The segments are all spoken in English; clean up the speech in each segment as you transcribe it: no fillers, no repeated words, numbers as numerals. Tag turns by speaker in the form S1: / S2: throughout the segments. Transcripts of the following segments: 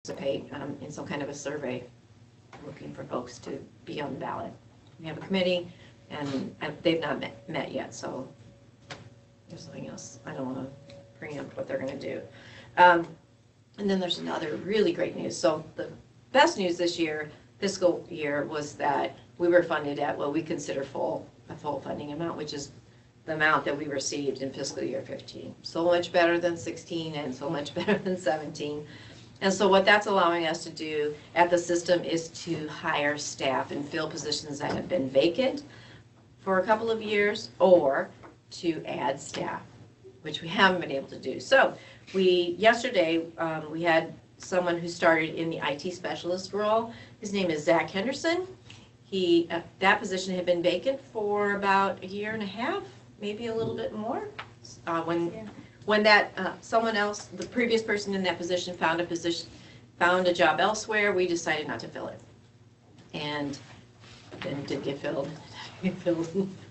S1: participate in some kind of a survey looking for folks to be on the ballot. We have a committee, and they've not met yet, so there's something else. I don't want to preempt what they're going to do. And then there's another really great news. So the best news this year, fiscal year, was that we were funded at what we consider a full funding amount, which is the amount that we received in fiscal year 15. So much better than 16 and so much better than 17. And so what that's allowing us to do at the system is to hire staff and fill positions that have been vacant for a couple of years, or to add staff, which we haven't been able to do. So yesterday we had someone who started in the IT specialist role. His name is Zach Henderson. That position had been vacant for about a year and a half, maybe a little bit more. When someone else, the previous person in that position, found a job elsewhere, we decided not to fill it, and then did get filled.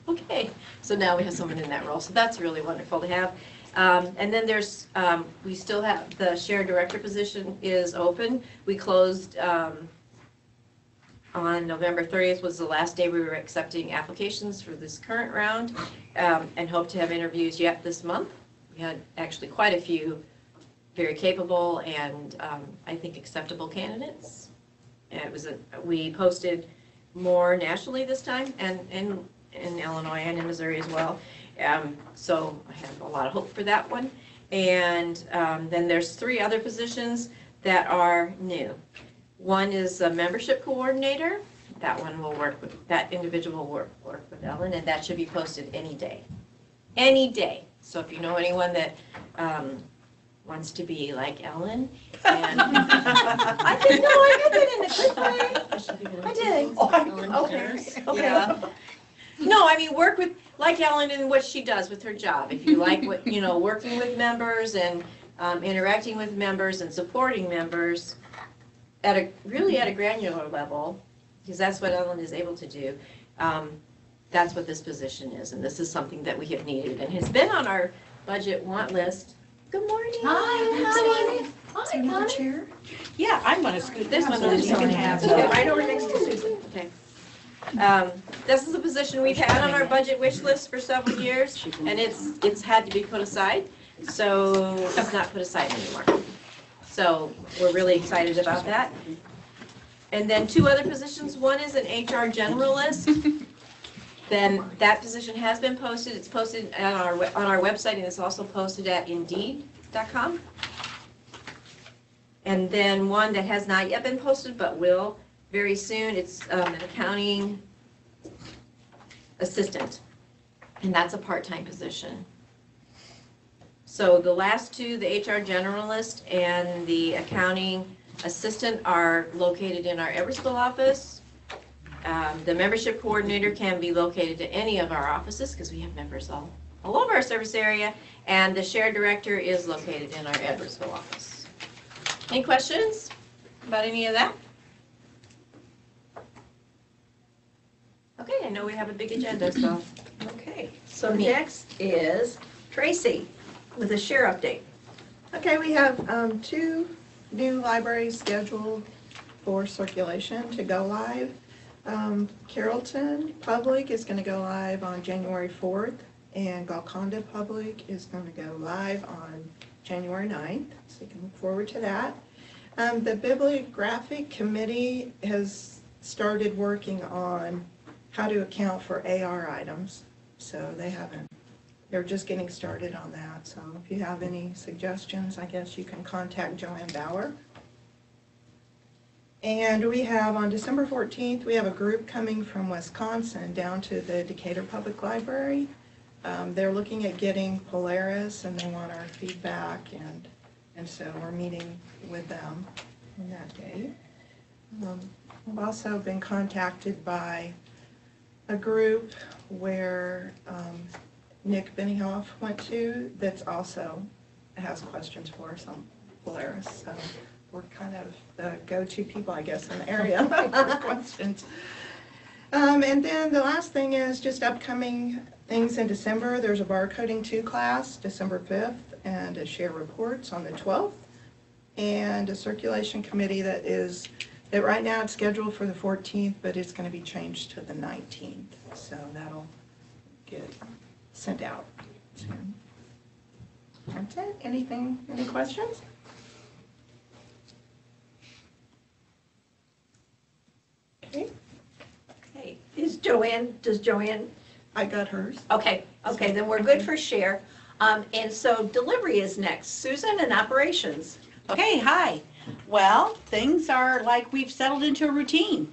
S1: Okay, so now we have someone in that role, so that's really wonderful to have. And then we still have the shared director position is open. We closed on November 30th was the last day we were accepting applications for this current round, and hope to have interviews yet this month. We had actually quite a few very capable and I think acceptable candidates. And we posted more nationally this time, and in Illinois and in Missouri as well. So I have a lot of hope for that one. And then there's 3 other positions that are new. One is a membership coordinator. That one will work with, that individual will work with Ellen, and that should be posted any day. Any day. So if you know anyone that wants to be like Ellen, and I did, no, I did it in a good way. I did. Oh, okay. Yeah. No, I mean, work with, like Ellen, and what she does with her job. If you like what, working with members and interacting with members and supporting members really at a granular level, because that's what Ellen is able to do. That's what this position is, and this is something that we have needed and has been on our budget want list. Good morning.
S2: Hi.
S1: Hi, Madam
S2: Chair.
S1: Yeah, I'm going to scoot this one so you can have it right over next to Susan. Okay. This is a position we've had on our budget wish list for several years, and it's had to be put aside, so it's not put aside anymore. So we're really excited about that. And then 2 other positions. One is an HR generalist. Then that position has been posted. It's posted on our website, and it's also posted at Indeed.com. And then one that has not yet been posted but will very soon. It's an accounting assistant, and that's a part-time position. So the last 2, the HR generalist and the accounting assistant, are located in our Edwardsville office. The membership coordinator can be located at any of our offices because we have members all over our service area, and the shared director is located in our Edwardsville office. Any questions about any of that? Okay, I know we have a big agenda, so.
S2: Okay, so next is Tracy with a share update.
S3: Okay, we have 2 new libraries scheduled for circulation to go live. Carrollton Public is going to go live on January 4th, and Golconda Public is going to go live on January 9th, so you can look forward to that. The Bibliographic Committee has started working on how to account for AR items, so they're just getting started on that. So if you have any suggestions, I guess you can contact Joanne Bauer. And we have on December 14th, we have a group coming from Wisconsin down to the Decatur Public Library. They're looking at getting Polaris, and they want our feedback, and so we're meeting with them on that day. I've also been contacted by a group where Nick Benioff went to that's also has questions for us on Polaris. So we're kind of the go-to people, I guess, in the area for questions. And then the last thing is just upcoming things in December. There's a barcoding 2 class, December 5th, and a share reports on the 12th. and a circulation committee that right now it's scheduled for the 14th, but it's going to be changed to the 19th. So that'll get sent out soon. That's it. Any questions? Okay.
S2: Okay, does Joanne?
S3: I got hers.
S2: Okay, then we're good for share. And so delivery is next. Susan and operations.
S4: Okay, hi. Well, things are like we've settled into a routine.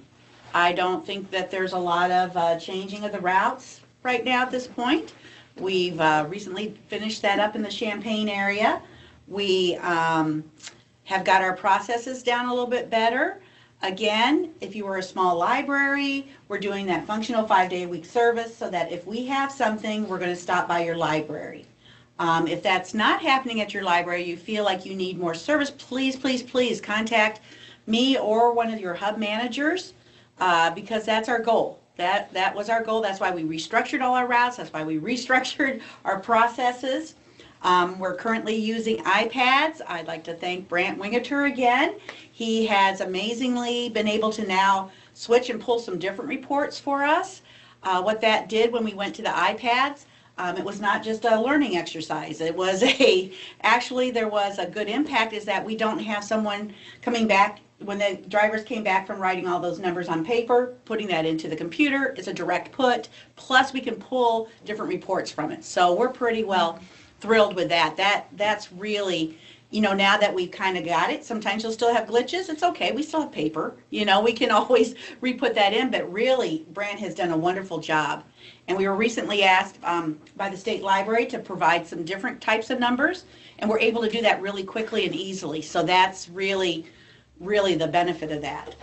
S4: I don't think that there's a lot of changing of the routes right now at this point. We've recently finished that up in the Champaign area. We have got our processes down a little bit better. Again, if you were a small library, we're doing that functional 5-day-a-week service so that if we have something, we're going to stop by your library. If that's not happening at your library, you feel like you need more service, please, please, please contact me or one of your hub managers because that's our goal. That was our goal. That's why we restructured all our routes. That's why we restructured our processes. We're currently using iPads. I'd like to thank Brant Wingeter again. He has amazingly been able to now switch and pull some different reports for us. What that did when we went to the iPads, it was not just a learning exercise. It was actually there was a good impact is that we don't have someone coming back when the drivers came back from writing all those numbers on paper, putting that into the computer. It's a direct put, plus we can pull different reports from it. So we're pretty well thrilled with that. That's really, now that we've kind of got it, sometimes you'll still have glitches. It's okay. We still have paper. We can always re-put that in, but really, Brant has done a wonderful job. And we were recently asked by the state library to provide some different types of numbers, and we're able to do that really quickly and easily. So that's really the benefit of that.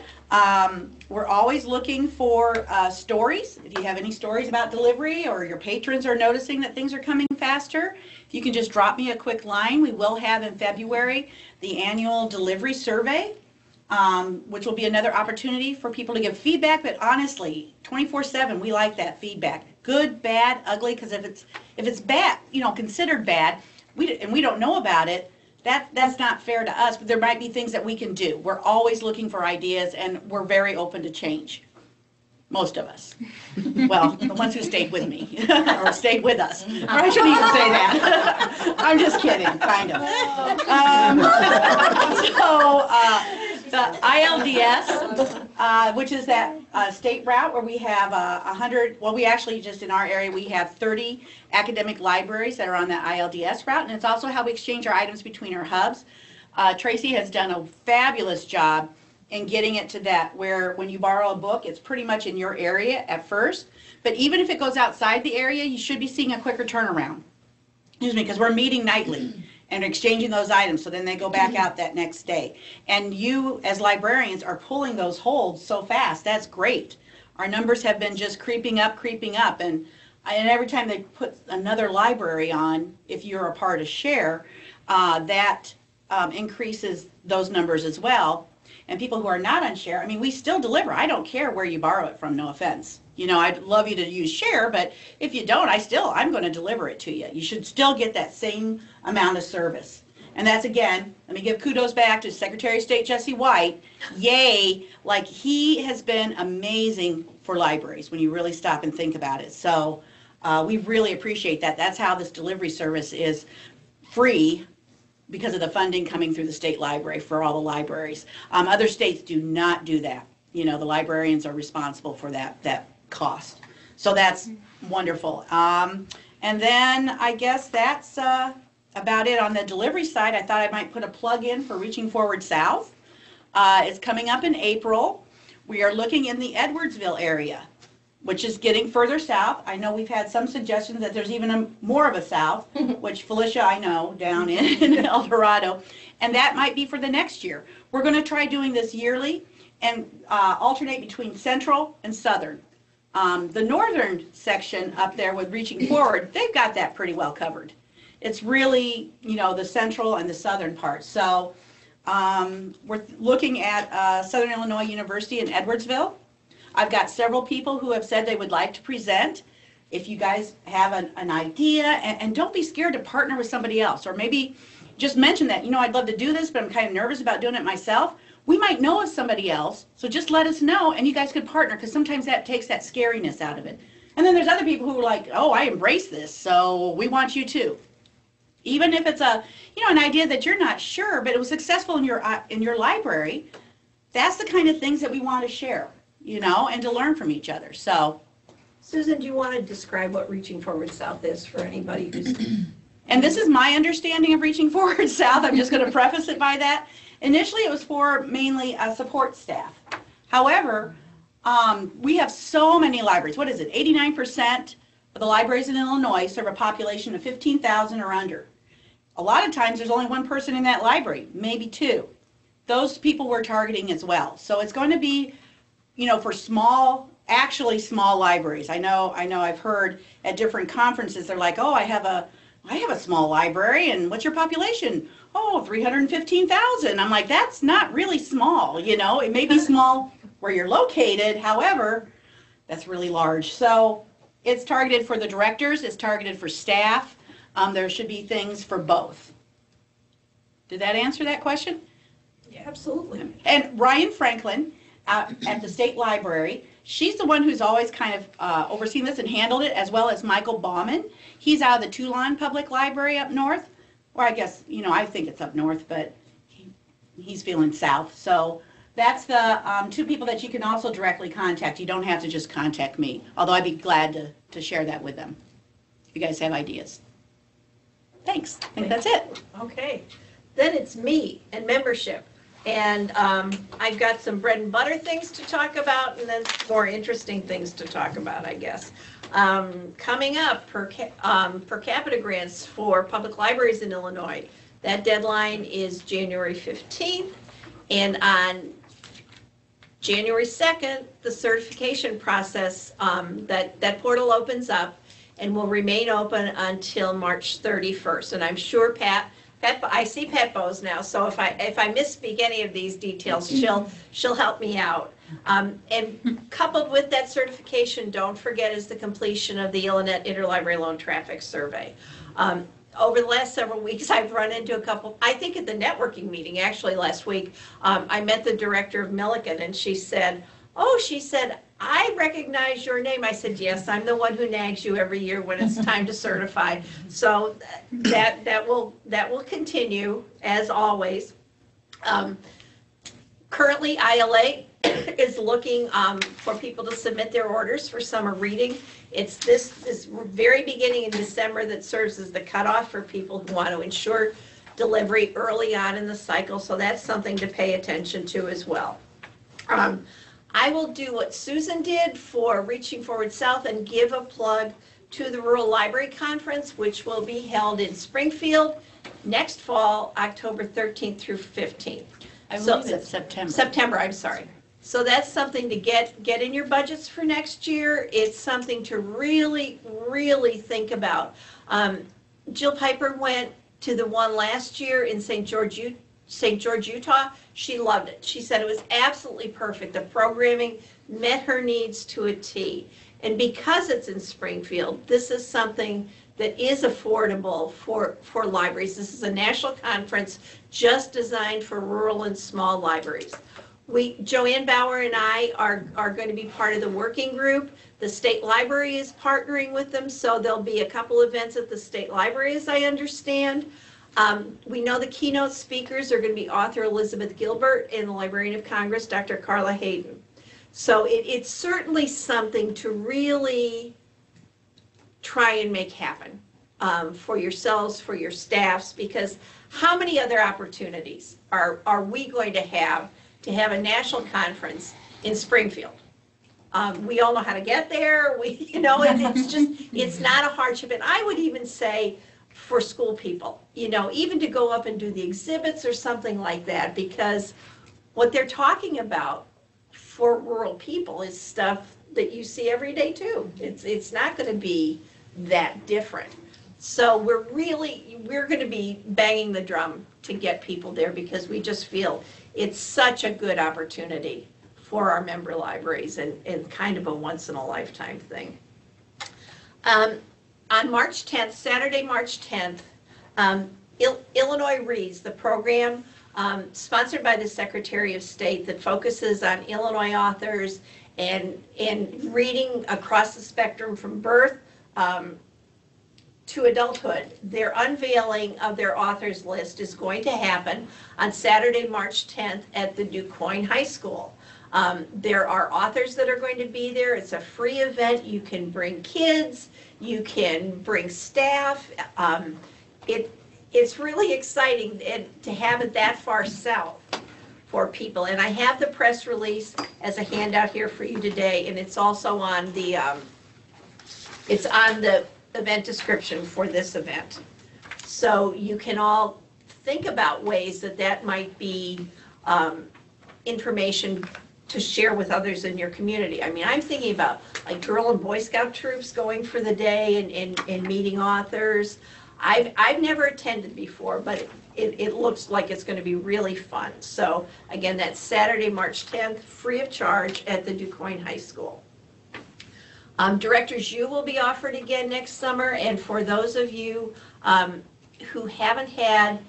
S4: We're always looking for stories. If you have any stories about delivery or your patrons are noticing that things are coming faster, if you can just drop me a quick line. We will have in February the annual delivery survey, which will be another opportunity for people to give feedback. But honestly, 24/7, we like that feedback. Good, bad, ugly, because if it's bad, considered bad, and we don't know about it, that's not fair to us, but there might be things that we can do. We're always looking for ideas, and we're very open to change. Most of us. Well, the ones who stayed with me, or stayed with us. Or I shouldn't even say that. I'm just kidding, kind of. The ILDS, which is that state route where we have 100, well, we actually just in our area, we have 30 academic libraries that are on that ILDS route, and it's also how we exchange our items between our hubs. Traci has done a fabulous job in getting it to that where when you borrow a book, it's pretty much in your area at first, but even if it goes outside the area, you should be seeing a quicker turnaround. Excuse me, because we're meeting nightly and exchanging those items, so then they go back out that next day. And you, as librarians, are pulling those holds so fast. That's great. Our numbers have been just creeping up, and every time they put another library on, if you're a part of Share, that increases those numbers as well. And people who are not on Share, we still deliver. I don't care where you borrow it from, no offense. I'd love you to use Share, but if you don't, I'm going to deliver it to you. You should still get that same amount of service. And that's, again, let me give kudos back to Secretary of State Jesse White. Yay, like he has been amazing for libraries when you really stop and think about it. So we really appreciate that. That's how this delivery service is free because of the funding coming through the state library for all the libraries. Other states do not do that. The librarians are responsible for that cost. So that's wonderful. And then I guess that's about it on the delivery side. I thought I might put a plug in for Reaching Forward South. It's coming up in April. We are looking in the Edwardsville area, which is getting further south. I know we've had some suggestions that there's even more of a south, which Felicia, I know, down in El Dorado, and that might be for the next year. We're going to try doing this yearly and alternate between central and southern. The northern section up there with Reaching Forward, they've got that pretty well covered. It's really, the central and the southern part. So we're looking at Southern Illinois University in Edwardsville. I've got several people who have said they would like to present. If you guys have an idea, and don't be scared to partner with somebody else, or maybe just mention that, I'd love to do this, but I'm kind of nervous about doing it myself. We might know of somebody else, so just let us know, and you guys could partner, because sometimes that takes that scariness out of it. And then there's other people who are like, oh, I embrace this, so we want you too. Even if it's an idea that you're not sure, but it was successful in your library, that's the kind of things that we want to share, and to learn from each other. So,
S2: Susan, do you want to describe what Reaching Forward South is for anybody who's...
S4: And this is my understanding of Reaching Forward South. I'm just going to preface it by that. Initially, it was for mainly support staff. However, we have so many libraries. What is it? 89% of the libraries in Illinois serve a population of 15,000 or under. A lot of times, there's only one person in that library, maybe two. Those people we're targeting as well. So it's going to be, for actually small libraries. I know I've heard at different conferences, they're like, oh, I have a small library, and what's your population? Oh, 315,000. I'm like, that's not really small, It may be small where you're located, however, that's really large. So it's targeted for the directors, it's targeted for staff. There should be things for both. Did that answer that question?
S2: Yeah, absolutely.
S4: And Ryan Franklin at the State Library, she's the one who's always kind of overseen this and handled it, as well as Michael Bauman. He's out of the Toulon Public Library up north, or I guess, I think it's up north, but he's feeling south. So that's the two people that you can also directly contact. You don't have to just contact me, although I'd be glad to share that with them if you guys have ideas. Thanks. I think that's it.
S2: Okay. Then it's me and membership. And I've got some bread and butter things to talk about, and then more interesting things to talk about, I guess. Coming up, per capita grants for public libraries in Illinois. That deadline is January 15th. And on January 2nd, the certification process, that portal opens up and will remain open until March 31st. And I'm sure Pat, I see Pat Bowes now, so if I misspeak any of these details, she'll help me out. And coupled with that certification, don't forget, is the completion of the ILLINET Interlibrary Loan Traffic Survey. Over the last several weeks, I've run into a couple, I think at the networking meeting, actually last week, I met the director of Milliken, and she said, I recognize your name. I said, yes, I'm the one who nags you every year when it's time to certify. So that will continue as always. Currently, ILA is looking for people to submit their orders for summer reading. It's this very beginning in December that serves as the cutoff for people who want to ensure delivery early on in the cycle. So that's something to pay attention to as well. I will do what Susan did for Reaching Forward South and give a plug to the Rural Library Conference, which will be held in Springfield next fall, October 13th through 15th.
S4: I believe it's September.
S2: September, I'm sorry. So that's something to get in your budgets for next year. It's something to really, really think about. Jill Piper went to the one last year in St. George, Utah. She loved it. She said it was absolutely perfect. The programming met her needs to a T. And because it's in Springfield, this is something that is affordable for libraries. This is a national conference just designed for rural and small libraries. Joanne Bauer and I are going to be part of the working group. The state library is partnering with them, so there'll be a couple events at the state library, as I understand. We know the keynote speakers are going to be author Elizabeth Gilbert and the Librarian of Congress, Dr. Carla Hayden. So it's certainly something to really try and make happen for yourselves, for your staffs, because how many other opportunities are we going to have a national conference in Springfield? We all know how to get there. It's not a hardship. And I would even say, for school people, even to go up and do the exhibits or something like that, because what they're talking about for rural people is stuff that you see every day too. It's not going to be that different. So we're going to be banging the drum to get people there, because we just feel it's such a good opportunity for our member libraries and kind of a once in a lifetime thing. On March 10th, Saturday, March 10th, Illinois Reads, the program sponsored by the Secretary of State that focuses on Illinois authors and reading across the spectrum from birth to adulthood. Their unveiling of their authors list is going to happen on Saturday, March 10th at the DuQuoin High School. There are authors that are going to be there. It's a free event. You can bring kids, you can bring staff. It's really exciting to have it that far south for people. And I have the press release as a handout here for you today, and it's also on the event description for this event. So you can all think about ways that might be information to share with others in your community. I mean, I'm thinking about like Girl and Boy Scout troops going for the day and meeting authors. I've never attended before, but it looks like it's going to be really fun. So again, that's Saturday, March 10th, free of charge at the DuQuoin High School. Director's U will be offered again next summer, and for those of you who haven't had,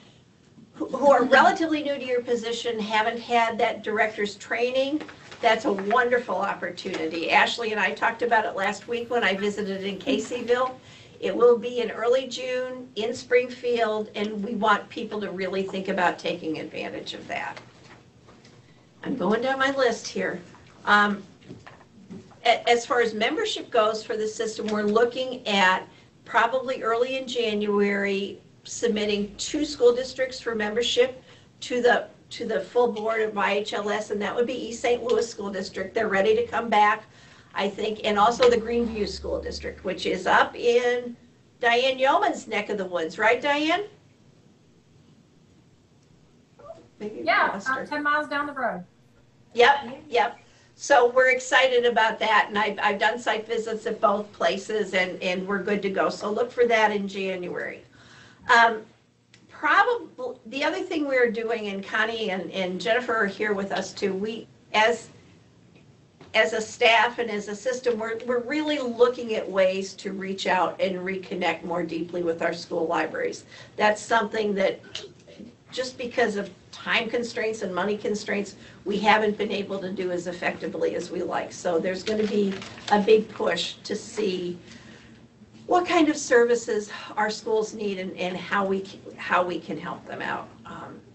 S2: who are relatively new to your position, haven't had that director's training, that's a wonderful opportunity. Ashley and I talked about it last week when I visited in Caseyville. It will be in early June in Springfield, and we want people to really think about taking advantage of that. I'm going down my list here. As far as membership goes for the system, we're looking at probably early in January submitting 2 school districts for membership to the full board of IHLS, and that would be East St. Louis School District. They're ready to come back, I think, and also the Greenview School District, which is up in Diane Yeoman's neck of the woods, right, Diane? Maybe
S5: Yeah, about 10 miles down the road.
S2: Yep. So we're excited about that, and I've done site visits at both places, and we're good to go. So look for that in January. Probably the other thing we're doing, and Connie and Jennifer are here with us too, we as a staff and as a system, we're really looking at ways to reach out and reconnect more deeply with our school libraries. That's something that just because of time constraints and money constraints, we haven't been able to do as effectively as we like. So there's going to be a big push to see what kind of services our schools need and how we can help them out.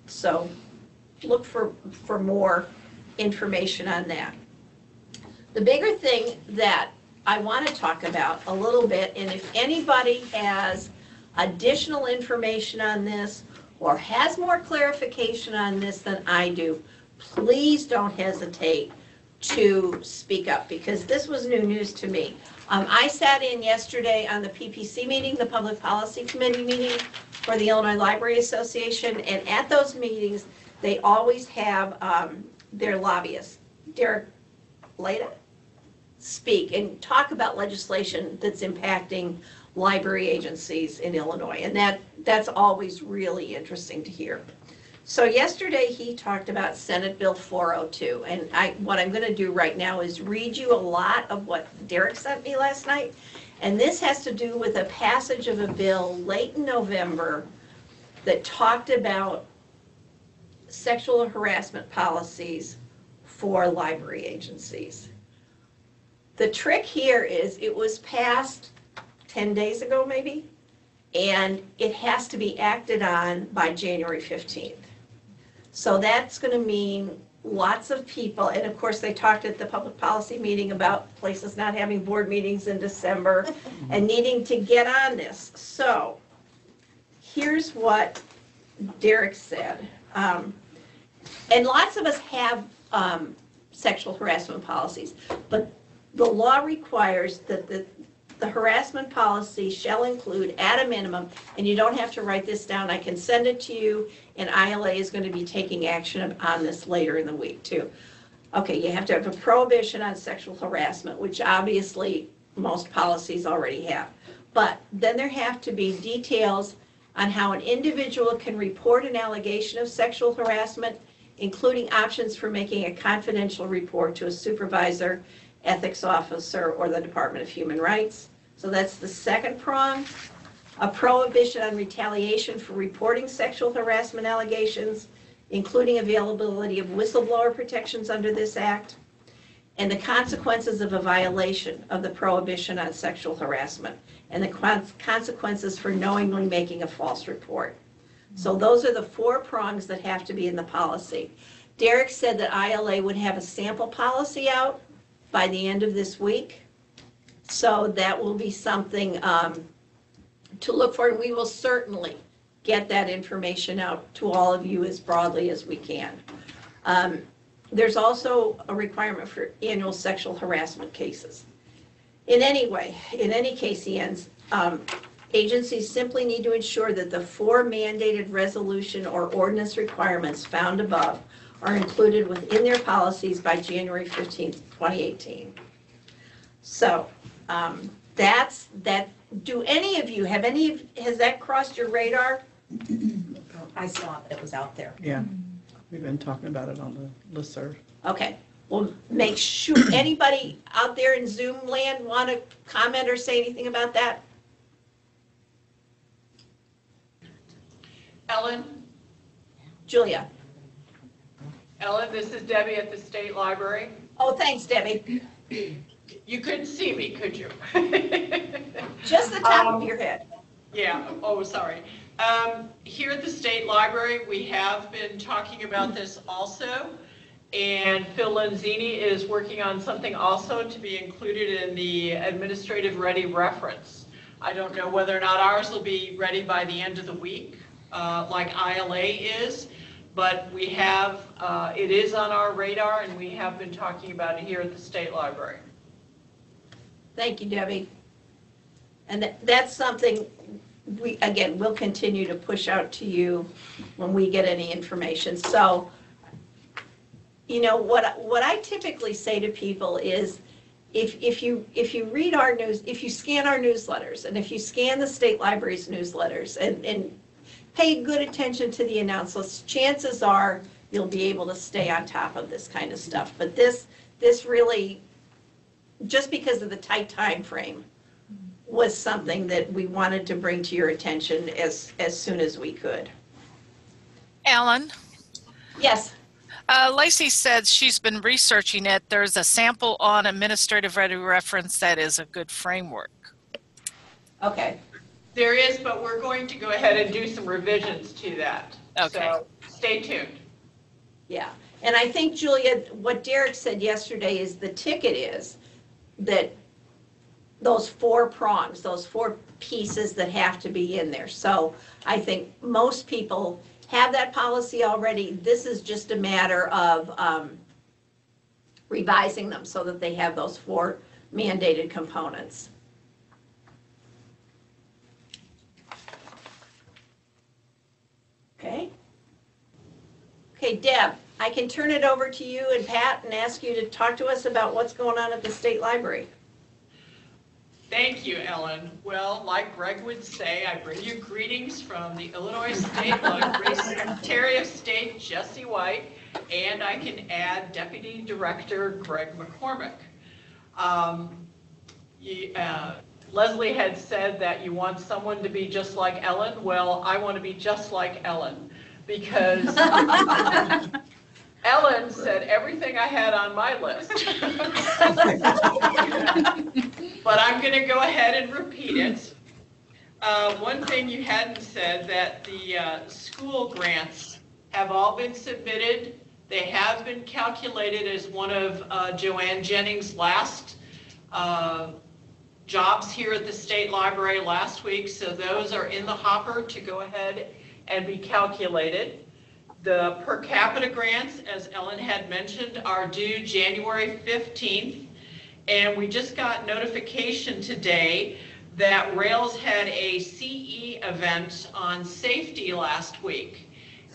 S2: So look for more information on that. The bigger thing that I want to talk about a little bit, and if anybody has additional information on this or has more clarification on this than I do, please don't hesitate to speak up, because this was new news to me. I sat in yesterday on the PPC meeting, the Public Policy Committee meeting for the Illinois Library Association, and at those meetings, they always have their lobbyists, Derek Leda, speak and talk about legislation that's impacting library agencies in Illinois, and that's always really interesting to hear. So yesterday he talked about Senate Bill 402, and what I'm going to do right now is read you a lot of what Derek sent me last night, and this has to do with a passage of a bill late in November that talked about sexual harassment policies for library agencies. The trick here is it was passed 10 days ago maybe, and it has to be acted on by January 15th. So that's going to mean lots of people, and of course they talked at the public policy meeting about places not having board meetings in December and needing to get on this. So here's what Derek said. And lots of us have sexual harassment policies, but the law requires that the harassment policy shall include at a minimum, and you don't have to write this down, I can send it to you, and ILA is going to be taking action on this later in the week too. Okay, you have to have a prohibition on sexual harassment, which obviously most policies already have. But then there have to be details on how an individual can report an allegation of sexual harassment, including options for making a confidential report to a supervisor, ethics officer, or the Department of Human Rights. So that's the second prong. a prohibition on retaliation for reporting sexual harassment allegations, including availability of whistleblower protections under this act, and the consequences of a violation of the prohibition on sexual harassment, and the consequences for knowingly making a false report. So those are the 4 prongs that have to be in the policy. Derek said that ILA would have a sample policy out by the end of this week. So that will be something to look for, and we will certainly get that information out to all of you as broadly as we can. There's also a requirement for annual sexual harassment cases. In any case, agencies simply need to ensure that the 4 mandated resolution or ordinance requirements found above are included within their policies by January 15th, 2018. So that's that. Do any of you, has that crossed your radar?
S6: I saw that it was out there.
S7: Yeah, we've been talking about it on the listserv.
S2: Okay, well, make sure, anybody out there in Zoom land want to comment or say anything about that?
S8: Ellen,
S2: Julia?
S8: this is Debbie at the State Library.
S2: Oh, thanks, Debbie.
S8: You couldn't see me, could you?
S2: Just the top of your head.
S8: Yeah, oh, sorry. Here at the State Library, we have been talking about this also, and Phil Lenzini is working on something also to be included in the administrative ready reference. I don't know whether or not ours will be ready by the end of the week, like ILA is, but we have, it is on our radar, and we have been talking about it here at the State Library.
S2: Thank you, Debbie. And that's something we'll continue to push out to you when we get any information. So, you know, what I typically say to people is, if you read our news, if you scan our newsletters, and if you scan the State Library's newsletters and pay good attention to the announcements, chances are you'll be able to stay on top of this kind of stuff. But this really, just because of the tight time frame, was something that we wanted to bring to your attention as soon as we could.
S9: Ellen?
S2: Yes.
S9: Lacey said she's been researching it. There's a sample on administrative ready reference that is a good framework.
S2: Okay.
S8: There is, but we're going to go ahead and do some revisions to that.
S9: Okay.
S8: So stay tuned.
S2: Yeah. And I think, Julia, what Derek said yesterday is the ticket is that those 4 prongs, those 4 pieces that have to be in there. So I think most people have that policy already. This is just a matter of revising them so that they have those 4 mandated components. Okay. Okay, Deb, I can turn it over to you and Pat and ask you to talk to us about what's going on at the State Library.
S8: Thank you, Ellen. Well, like Greg would say, I bring you greetings from the Illinois State Library Secretary of State, Jesse White, and I can add Deputy Director Greg McCormick. Leslie had said that you want someone to be just like Ellen. Well, I want to be just like Ellen, because Ellen said everything I had on my list. But I'm going to go ahead and repeat it. One thing you hadn't said, that the school grants have all been submitted. They have been calculated as one of Joanne Jennings' last jobs here at the State Library last week. So those are in the hopper to go ahead and be calculated. The per capita grants, as Ellen had mentioned, are due January 15th. And we just got notification today that Rails had a CE event on safety last week.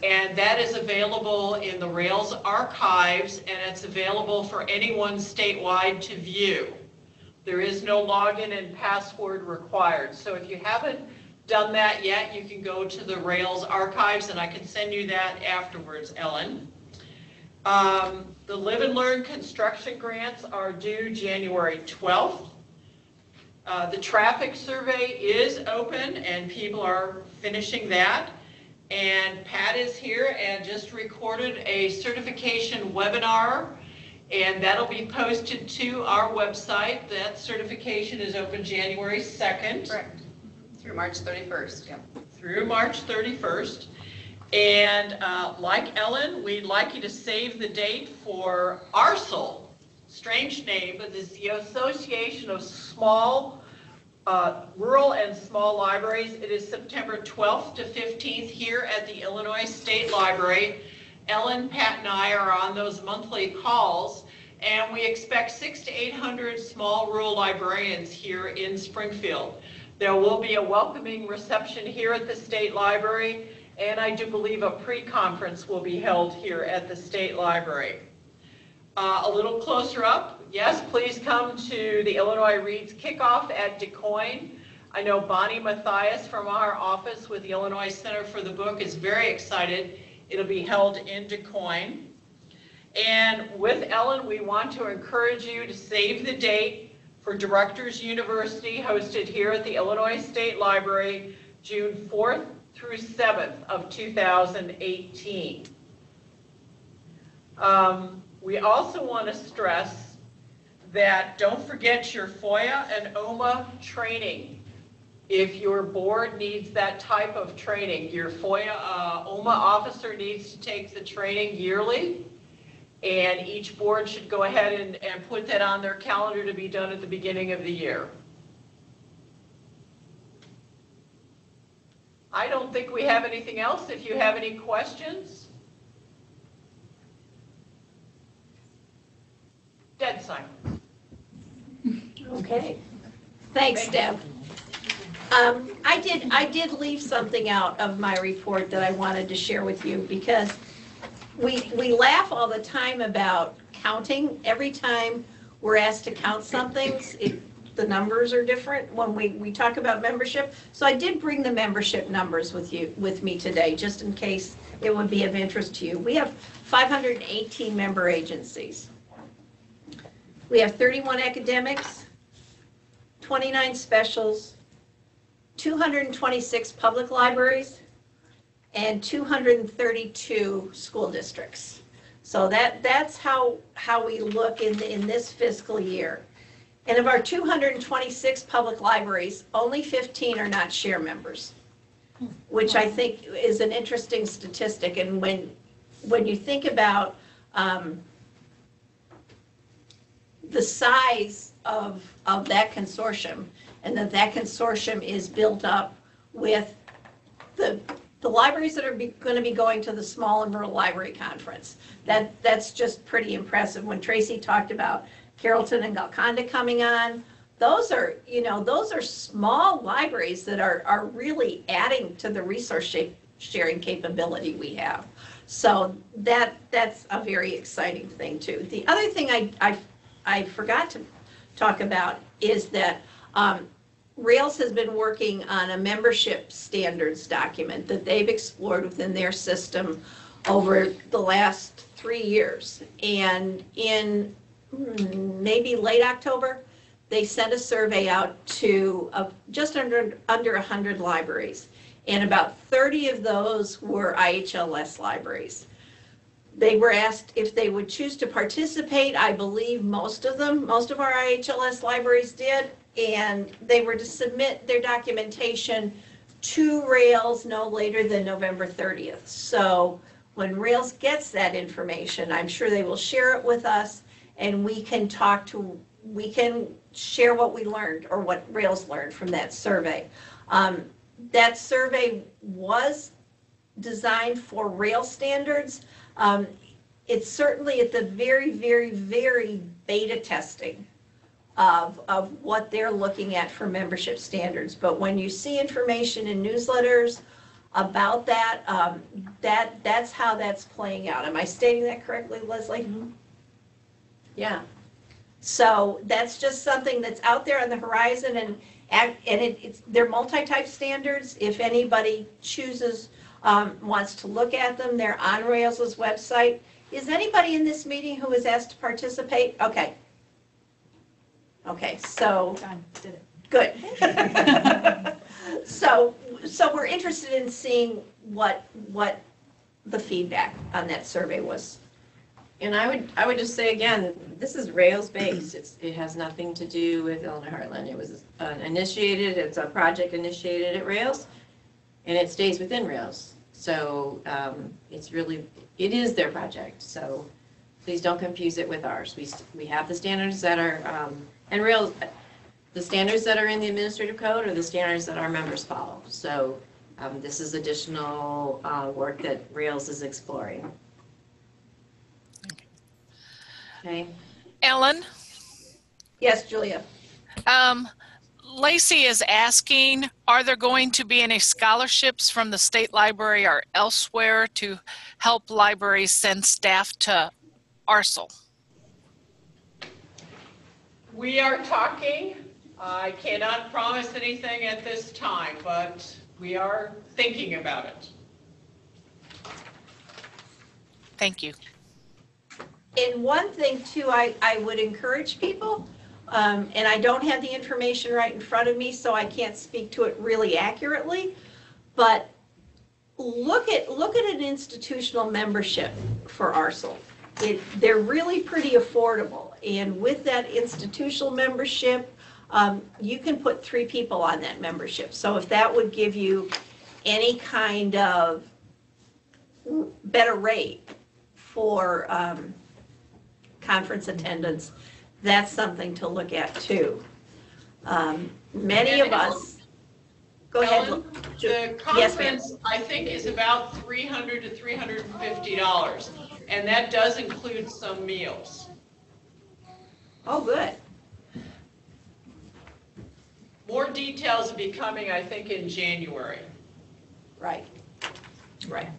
S8: And that is available in the Rails archives, and it's available for anyone statewide to view. There is no login and password required. So if you haven't done that yet, you can go to the Rails archives, and I can send you that afterwards, Ellen. The Live and Learn construction grants are due January 12th. The traffic survey is open and people are finishing that. And Pat is here and just recorded a certification webinar, and that'll be posted to our website. That certification is open January 2nd.
S10: Correct. Through March 31st. Yep.
S8: Through March 31st. And like Ellen, we'd like you to save the date for ARSL. Strange name, but this is the Association of Small Rural and Small Libraries. It is September 12th to 15th here at the Illinois State Library. Ellen, Pat, and I are on those monthly calls, and we expect 600 to 800 small rural librarians here in Springfield. There will be a welcoming reception here at the State Library, and I do believe a pre-conference will be held here at the State Library. A little closer up, yes, please come to the Illinois Reads Kickoff at DuQuoin. I know Bonnie Mathias from our office with the Illinois Center for the Book is very excited. It'll be held in DuQuoin. And with Ellen, we want to encourage you to save the date for Directors University, hosted here at the Illinois State Library, June 4th through 7th of 2018. We also want to stress that don't forget your FOIA and OMA training. If your board needs that type of training, your FOIA OMA officer needs to take the training yearly, and each board should go ahead and put that on their calendar to be done at the beginning of the year. I don't think we have anything else. If you have any questions. Dead silence.
S2: Okay. Thanks, Deb. I did leave something out of my report that I wanted to share with you, because we laugh all the time about counting. Every time we're asked to count something, the numbers are different when we talk about membership. So I did bring the membership numbers with me today, just in case it would be of interest to you. We have 518 member agencies. We have 31 academics, 29 specials, 226 public libraries, and 232 school districts. So that's how we look in this fiscal year. And of our 226 public libraries, only 15 are not share members, which I think is an interesting statistic. And when you think about the size of that consortium, and that consortium is built up with the libraries that are going to be going to the Small and Rural Library Conference. That's just pretty impressive. When Traci talked about Carrollton and Golconda coming on, those are small libraries that are really adding to the resource sharing capability we have. So that's a very exciting thing too. The other thing I forgot to talk about is that Rails has been working on a membership standards document that they've explored within their system over the last 3 years. And in maybe late October, they sent a survey out to just under 100 libraries. And about 30 of those were IHLS libraries. They were asked if they would choose to participate. I believe most of our IHLS libraries did, and they were to submit their documentation to Rails no later than November 30th. So when Rails gets that information, I'm sure they will share it with us, and we can share what we learned, or what Rails learned from that survey. That survey was designed for Rails standards. It's certainly at the very, very, very beta testing of what they're looking at for membership standards. But when you see information in newsletters about that, that's how that's playing out. Am I stating that correctly, Leslie? Mm-hmm. Yeah. So that's just something that's out there on the horizon, and they're multi-type standards. If anybody chooses, wants to look at them, they're on Rails' website. Is anybody in this meeting who was asked to participate? Okay. Okay, so Good. So we're interested in seeing what the feedback on that survey was.
S1: And I would just say again, this is Rails based. It has nothing to do with Illinois Heartland. It was it's a project initiated at Rails, and it stays within Rails. So it is their project. So please don't confuse it with ours. We have the standards that are, and Rails, the standards that are in the administrative code are the standards that our members follow. So this is additional work that Rails is exploring. Okay.
S9: Ellen?
S2: Yes, Julia.
S9: Lacey is asking, are there going to be any scholarships from the state library or elsewhere to help libraries send staff to Arcel?
S8: We are talking. I cannot promise anything at this time, but we are thinking about it.
S9: Thank you.
S2: And one thing too, I would encourage people, and I don't have the information right in front of me, so I can't speak to it really accurately, but look at an institutional membership for Arcel. They're really pretty affordable, and with that institutional membership, you can put 3 people on that membership. So if that would give you any kind of better rate for conference attendance, that's something to look at too. Many of us, go ahead.
S8: Ellen, the conference, I think, is about $300 to $350, and that does include some meals.
S2: Oh, good.
S8: More details will be coming, I think, in January.
S2: Right. Right.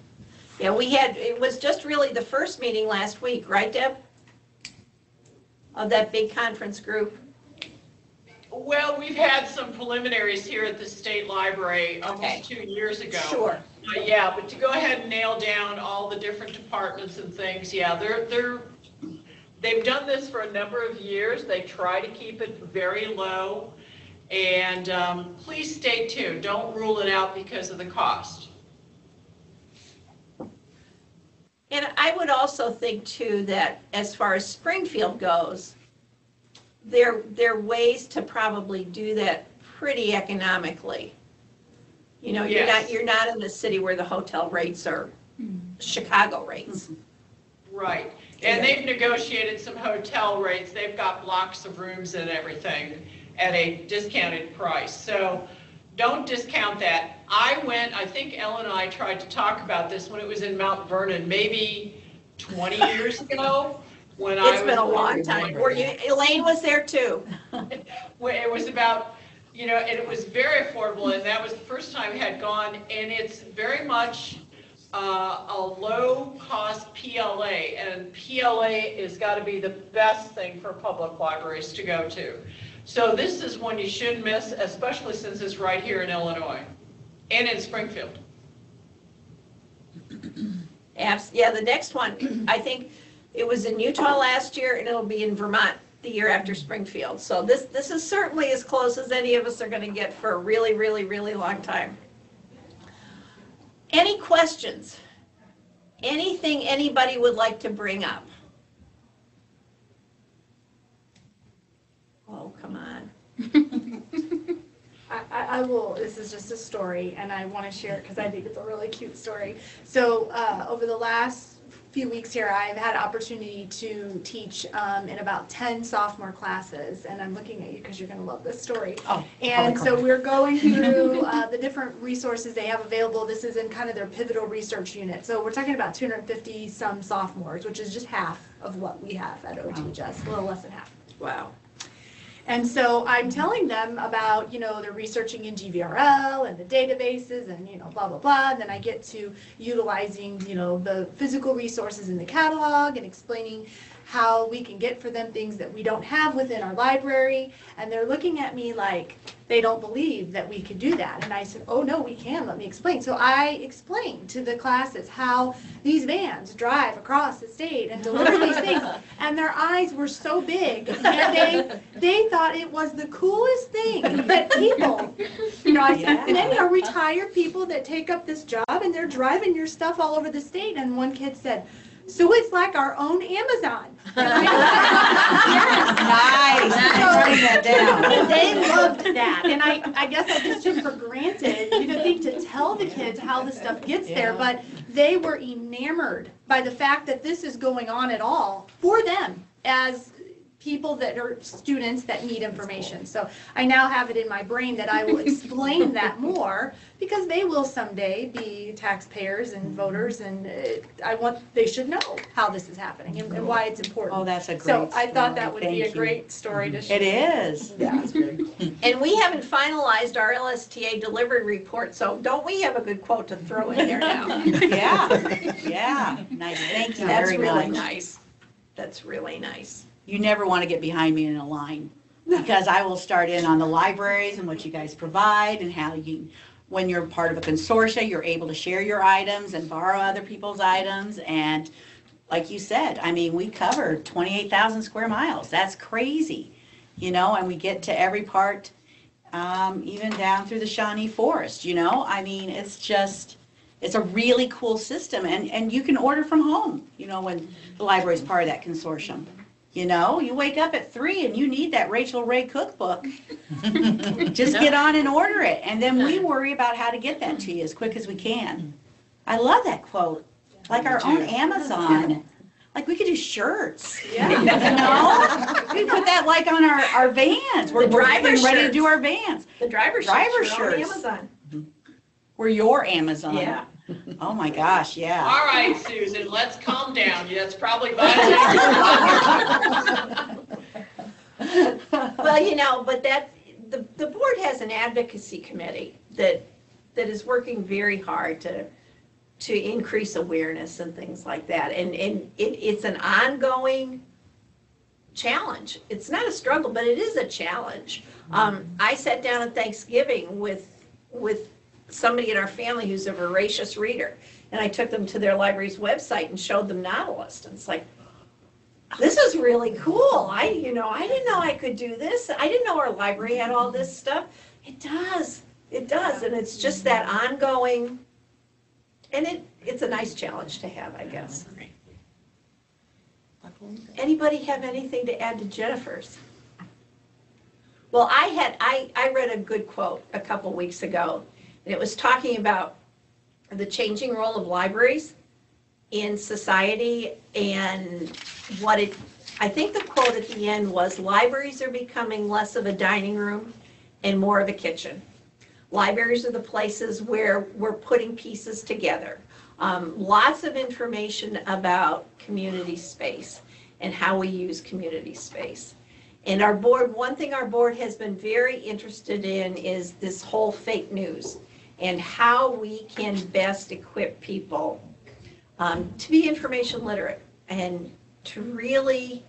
S2: Yeah, it was just really the first meeting last week, right, Deb? Of that big conference group?
S8: Well, we've had some preliminaries here at the State Library almost 2 years ago.
S2: Sure.
S8: Yeah, but to go ahead and nail down all the different departments and things, yeah, they've done this for a number of years. They try to keep it very low. And please stay tuned. Don't rule it out because of the cost.
S2: And I would also think too that as far as Springfield goes, there are ways to probably do that pretty economically. You know,
S8: Yes.
S2: you're not in a city where the hotel rates are Chicago rates.
S8: Right. And they've negotiated some hotel rates. They've got blocks of rooms and everything at a discounted price. So don't discount that. I think Ellen and I tried to talk about this when it was in Mount Vernon, maybe 20 years ago.
S2: It's been a long time. Elaine was there too.
S8: It was about, and it was very affordable, and that was the first time I had gone, and it's very much a low-cost PLA, and PLA has got to be the best thing for public libraries to go to. So this is one you shouldn't miss, especially since it's right here in Illinois and in Springfield.
S2: Yeah, the next one, I think it was in Utah last year, and it'll be in Vermont the year after Springfield. So this is certainly as close as any of us are going to get for a really, really, really long time. Any questions? Anything anybody would like to bring up? Oh, come on.
S11: I will, this is just a story, and I want to share it because I think it's a really cute story. So over the last few weeks here, I've had opportunity to teach in about 10 sophomore classes, and I'm looking at you because you're going to love this story. And so we're going through the different resources they have available. This is in kind of their pivotal research unit. So we're talking about 250 some sophomores, which is just half of what we have at OTHS, a little less than half.
S2: Wow.
S11: And so I'm telling them about, they're researching in GVRL and the databases and, blah, blah, blah. And then I get to utilizing, the physical resources in the catalog and explaining how we can get for them things that we don't have within our library. And they're looking at me like, they don't believe that we could do that. And I said, oh no, we can, let me explain. So I explained to the classes how these vans drive across the state and deliver these things. And their eyes were so big, and they thought it was the coolest thing that people, I said, many are retired people that take up this job and they're driving your stuff all over the state. And one kid said, so it's like our own Amazon.
S4: Nice. Write that down.
S11: And they loved that. And I guess I just took for granted, you didn't think to tell the kids how the stuff gets there, but they were enamored by the fact that this is going on at all for them as people that are students that need information. So I now have it in my brain that I will explain that more, because they will someday be taxpayers and voters, and they should know how this is happening and why it's important.
S4: Oh, that's a great
S11: So I thought
S4: story.
S11: that would be a great story to share.
S4: It is.
S11: Yeah.
S2: And we haven't finalized our LSTA delivery report, so don't we have a good quote to throw in there now?
S4: Yeah. Nice. Thank you
S2: That's
S4: very
S2: really
S4: much.
S2: nice. That's really nice.
S4: You never want to get behind me in a line, because I will start in on the libraries and what you guys provide, and how when you're part of a consortia, you're able to share your items and borrow other people's items. And like you said, I mean, we cover 28,000 square miles. That's crazy, and we get to every part, even down through the Shawnee Forest, I mean, it's a really cool system, and you can order from home, when the library is part of that consortium. You wake up at 3 and you need that Rachel Ray cookbook. Just get on and order it. And then we worry about how to get that to you as quick as we can. I love that quote. Like our own Amazon. Like we could do shirts.
S2: Yeah.
S4: We could put that like on our vans. We're getting ready to do our vans.
S2: The driver
S4: shirts.
S2: Amazon.
S4: We're your Amazon.
S2: Yeah.
S4: Oh my gosh, yeah.
S8: All right, Susan, let's calm down. That's probably by
S2: Well, but the board has an advocacy committee that is working very hard to increase awareness and things like that. And it's an ongoing challenge. It's not a struggle, but it is a challenge. I sat down at Thanksgiving with somebody in our family who's a voracious reader, and I took them to their library's website and showed them Nautilus, and it's like, this is really cool. I didn't know I could do this. I didn't know our library had all this stuff. It does, and it's just that ongoing, and it's a nice challenge to have, I guess. Anybody have anything to add to Jennifer's? Well, I read a good quote a couple weeks ago, and it was talking about the changing role of libraries in society, and I think the quote at the end was, libraries are becoming less of a dining room and more of a kitchen. Libraries are the places where we're putting pieces together. Lots of information about community space and how we use community space. And our board, one thing our board has been very interested in is this whole fake news and how we can best equip people to be information literate and to really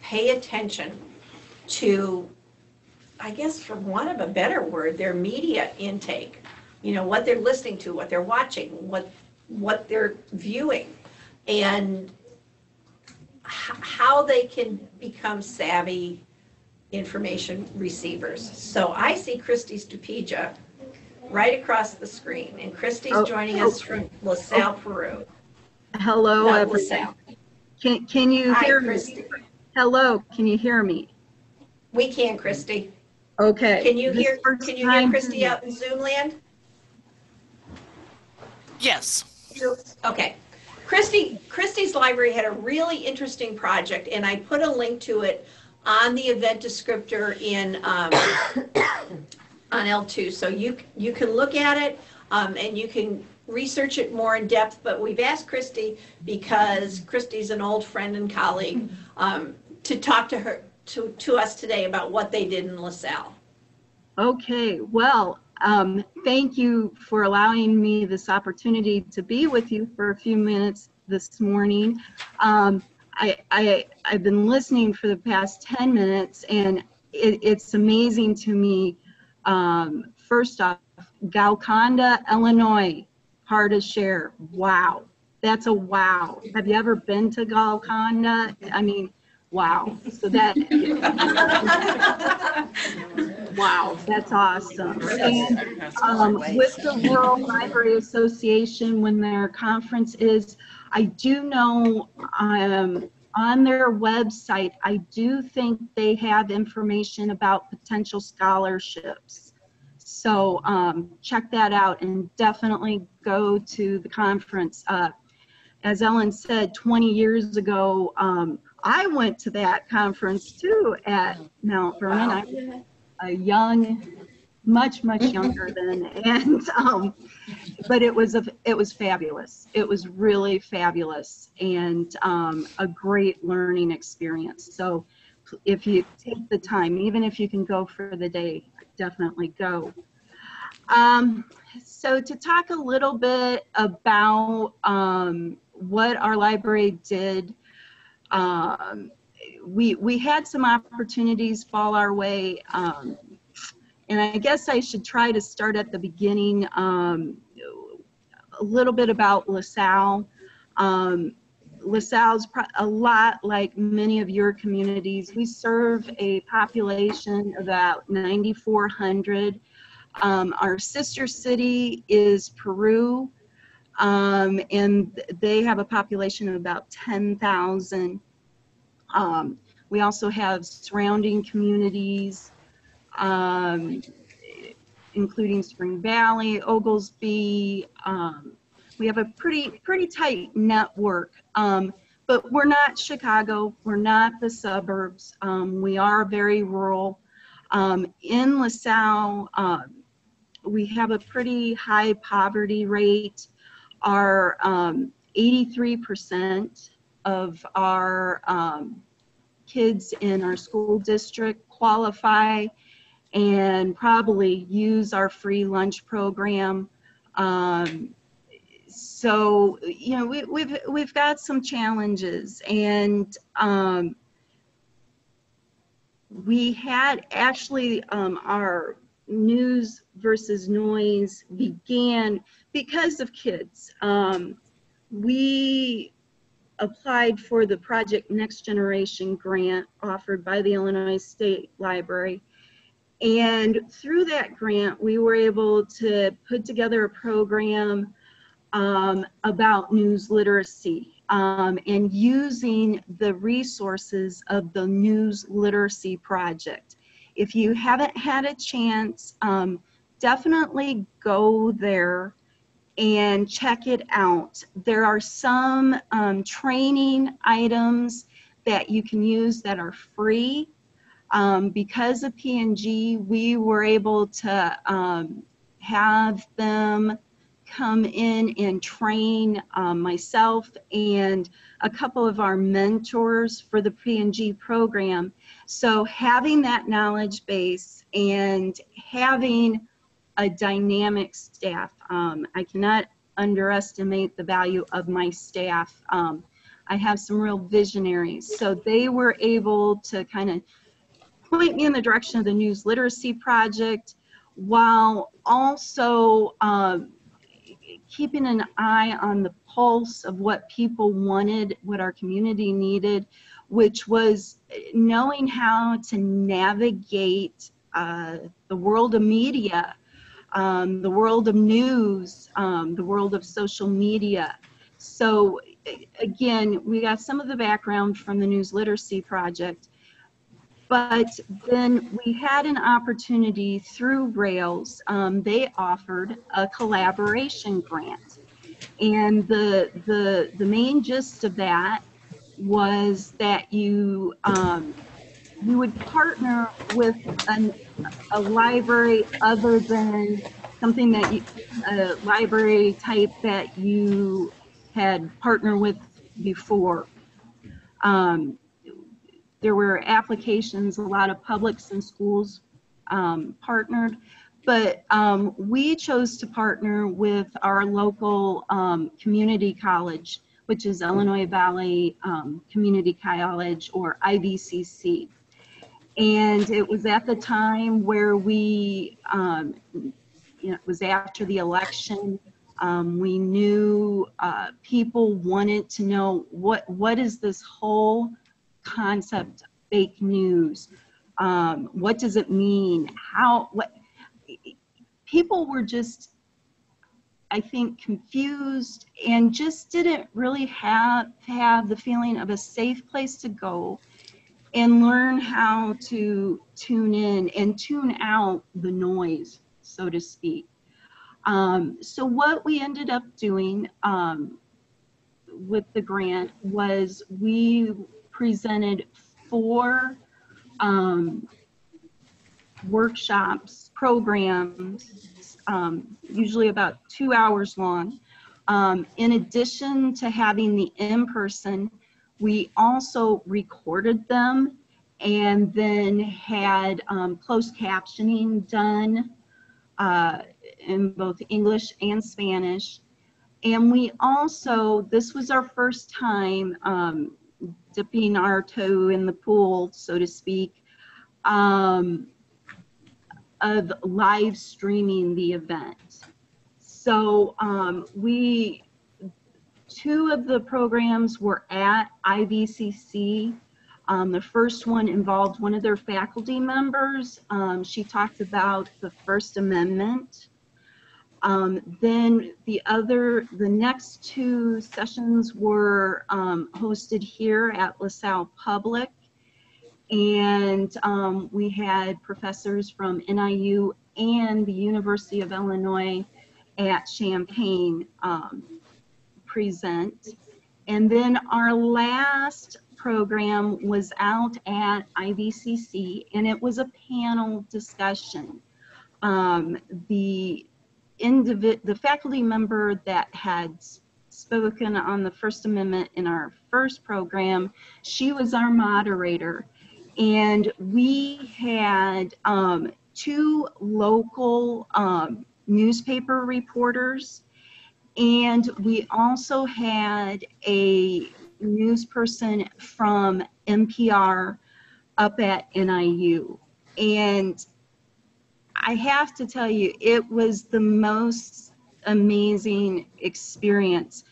S2: pay attention to, I guess for want of a better word, their media intake. What they're listening to, what they're watching, what they're viewing, and how they can become savvy information receivers. So I see Cristy Stupegia right across the screen, and Cristy's joining us from LaSalle, Peru.
S12: Hello,
S2: Not
S12: everyone.
S2: LaSalle.
S12: Can you
S2: Hi,
S12: hear
S2: Cristy.
S12: me? Hello, can you hear me?
S2: We can, Cristy.
S12: Okay.
S2: Can you hear
S12: First
S2: Cristy
S12: time-
S2: out in Zoom land?
S9: Yes.
S2: Okay. Cristy's library had a really interesting project, and I put a link to it on the event descriptor on L2. So you can look at it and you can research it more in depth, but we've asked Cristy, because Cristy's an old friend and colleague, to talk to us today about what they did in LaSalle.
S12: Okay, well, thank you for allowing me this opportunity to be with you for a few minutes this morning. I've been listening for the past 10 minutes, and it's amazing to me. First off, Golconda, Illinois, hard to share. Wow. That's a wow. Have you ever been to Golconda? I mean, wow. So that, wow, that's awesome. And with the Rural Library Association, when their conference is, I do know on their website, I do think they have information about potential scholarships. So check that out and definitely go to the conference. As Ellen said, 20 years ago, I went to that conference too at Mount Vernon. I was a young, much younger then, and but it was fabulous. It was really fabulous and a great learning experience. So if you take the time, even if you can go for the day, definitely go. So to talk a little bit about what our library did, we had some opportunities fall our way, and I guess I should try to start at the beginning. A little bit about LaSalle. LaSalle's a lot like many of your communities. We serve a population of about 9,400. Our sister city is Peru, and they have a population of about 10,000. We also have surrounding communities, including Spring Valley, Oglesby. We have a pretty tight network, but we're not Chicago. We're not the suburbs. We are very rural. In LaSalle, we have a pretty high poverty rate. Our 83% of our kids in our school district qualify and probably use our free lunch program. So, you know, we've got some challenges, and we had actually our news versus noise began because of kids. We applied for the Project Next Generation grant offered by the Illinois State Library. And through that grant, we were able to put together a program about news literacy and using the resources of the News Literacy Project. If you haven't had a chance, definitely go there and check it out. There are some training items that you can use that are free. Because of P&G, we were able to have them come in and train myself and a couple of our mentors for the P&G program. So having that knowledge base and having a dynamic staff, I cannot underestimate the value of my staff. I have some real visionaries. So they were able to kind of point me in the direction of the News Literacy Project, while also keeping an eye on the pulse of what people wanted, what our community needed, which was knowing how to navigate the world of media, the world of news, the world of social media. So again, we got some of the background from the News Literacy Project, but then we had an opportunity through Rails. They offered a collaboration grant. And the main gist of that was that you would partner with a library other than something that a library type that you had partnered with before. There were applications, a lot of publics and schools partnered, but we chose to partner with our local community college, which is Illinois Valley Community College, or IVCC. And it was at the time where we, it was after the election. We knew people wanted to know what is this whole concept of fake news? What does it mean? People were just, I think, confused and just didn't really have the feeling of a safe place to go and learn how to tune in and tune out the noise, so to speak. So what we ended up doing with the grant was we presented 4 workshops, programs, usually about 2 hours long. In addition to having the in-person, we also recorded them and then had closed captioning done in both English and Spanish. And we also, this was our first time dipping our toe in the pool, so to speak, of live streaming the event. So 2 of the programs were at IVCC. The first one involved one of their faculty members. She talked about the First Amendment. Then the next 2 sessions were hosted here at LaSalle Public. And we had professors from NIU and the University of Illinois at Champaign present. And then our last program was out at IVCC, and it was a panel discussion. The faculty member that had spoken on the First Amendment in our first program, she was our moderator. And we had 2 local newspaper reporters, and we also had a news person from NPR up at NIU. And I have to tell you, it was the most amazing experience.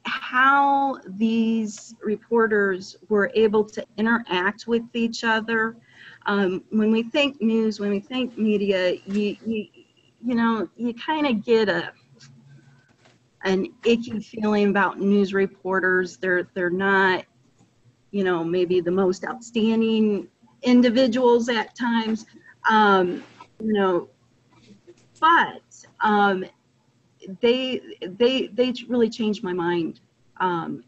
S12: How these reporters were able to interact with each other. When we think news, when we think media, you kind of get an icky feeling about news reporters. They're not, maybe the most outstanding individuals at times, but they really changed my mind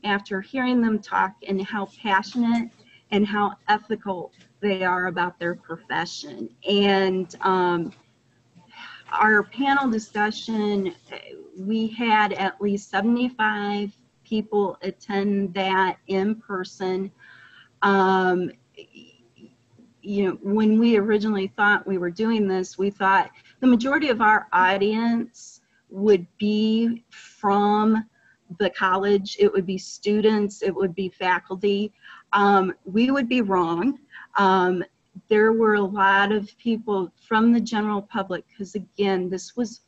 S12: after hearing them talk and how passionate and how ethical they are about their profession. And our panel discussion, we had at least 75 people attend that in person. When we originally thought we were doing this, we thought the majority of our audience would be from the college. It would be students, it would be faculty. We would be wrong. There were a lot of people from the general public, because again, this was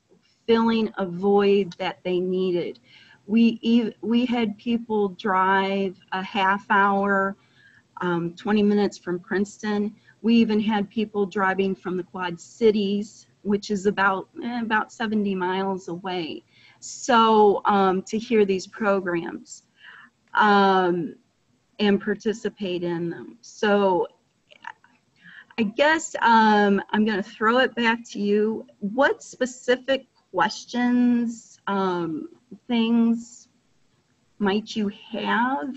S12: filling a void that they needed. We had people drive a half hour, 20 minutes from Princeton. We even had people driving from the Quad Cities, which is about 70 miles away. So to hear these programs and participate in them. So I guess I'm going to throw it back to you. What specific questions, things might you have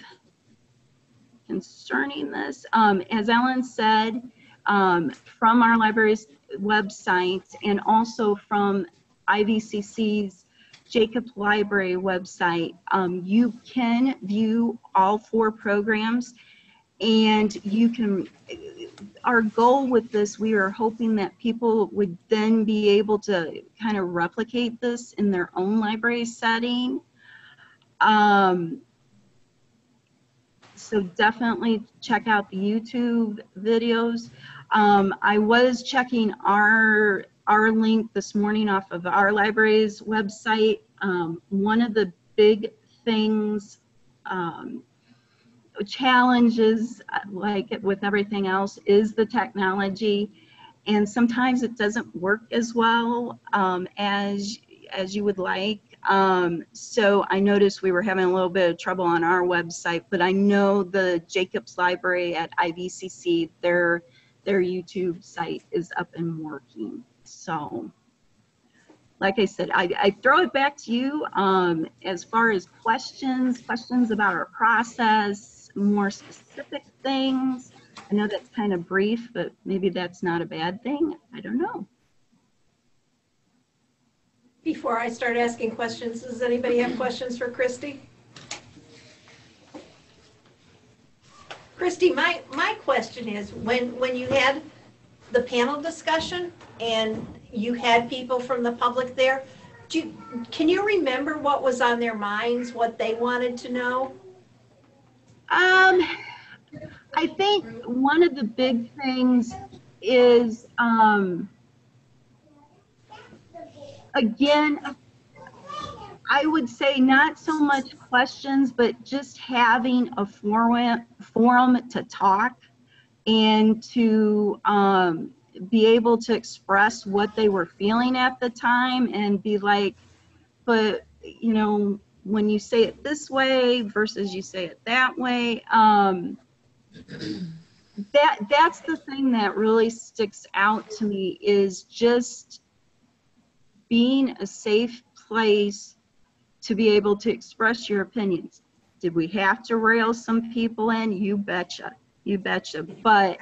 S12: concerning this? As Ellen said, from our library's website and also from IVCC's Jacobs Library website, you can view all 4 programs, and you can, our goal with this, we are hoping that people would then be able to kind of replicate this in their own library setting. So definitely check out the YouTube videos. I was checking our link this morning off of our library's website. One of the big things, challenges, like with everything else, is the technology, and sometimes it doesn't work as well as you would like. So I noticed we were having a little bit of trouble on our website, but I know the Jacobs Library at IVCC, their YouTube site is up and working. So like I said, I throw it back to you as far as questions about our process, more specific things. I know that's kind of brief, but maybe that's not a bad thing. I don't know.
S2: Before I start asking questions, does anybody have questions for Cristy? Cristy, my question is, when you had the panel discussion and you had people from the public there, can you remember what was on their minds, what they wanted to know?
S12: I think one of the big things is, again, I would say not so much questions, but just having a forum to talk and to be able to express what they were feeling at the time and be like, but, you know, when you say it this way versus you say it that way, that's the thing that really sticks out to me, is just being a safe place to be able to express your opinions. Did we have to rail some people in? You betcha. But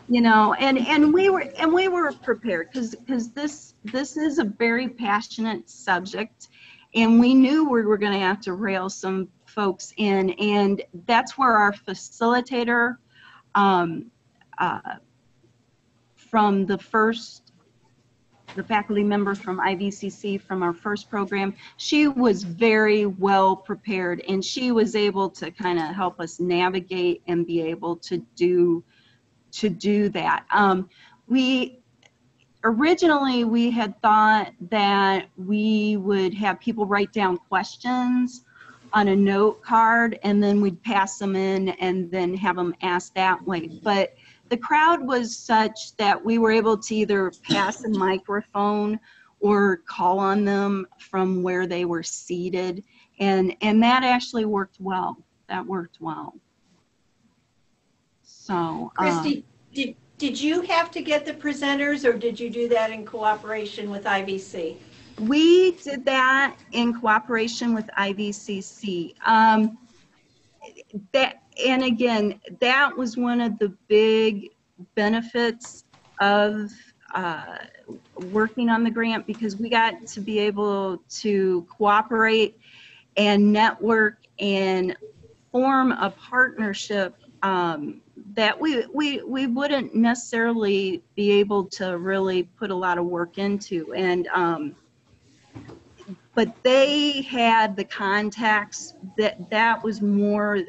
S12: you know, and we were prepared because this is a very passionate subject, and we knew we were going to have to rail some folks in, and that's where our facilitator from the faculty member from IVCC from our first program, she was very well prepared, and she was able to kind of help us navigate and be able to do that. Originally we had thought that we would have people write down questions on a note card and then we'd pass them in and then have them asked that way. But the crowd was such that we were able to either pass a microphone or call on them from where they were seated. And that actually worked well. That worked well. So,
S2: Cristy, did you have to get the presenters, or did you do that in cooperation with IVC?
S12: We did that in cooperation with IVCC. And again, that was one of the big benefits of working on the grant, because we got to be able to cooperate and network and form a partnership that we wouldn't necessarily be able to really put a lot of work into. And but they had the contacts, that was more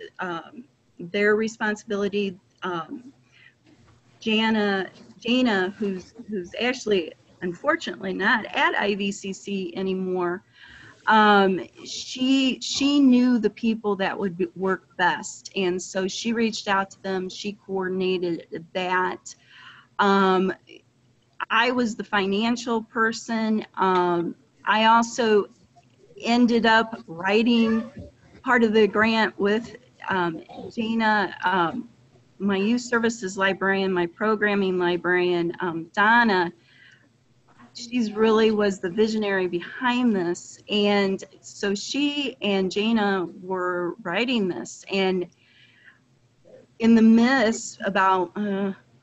S12: their responsibility. Jana, who's actually unfortunately not at IVCC anymore, she knew the people that would work best, and so she reached out to them. She coordinated that. I was the financial person. I also ended up writing part of the grant with Jana, my youth services librarian, my programming librarian, Donna. She's really was the visionary behind this. And so she and Jana were writing this. And in the midst, about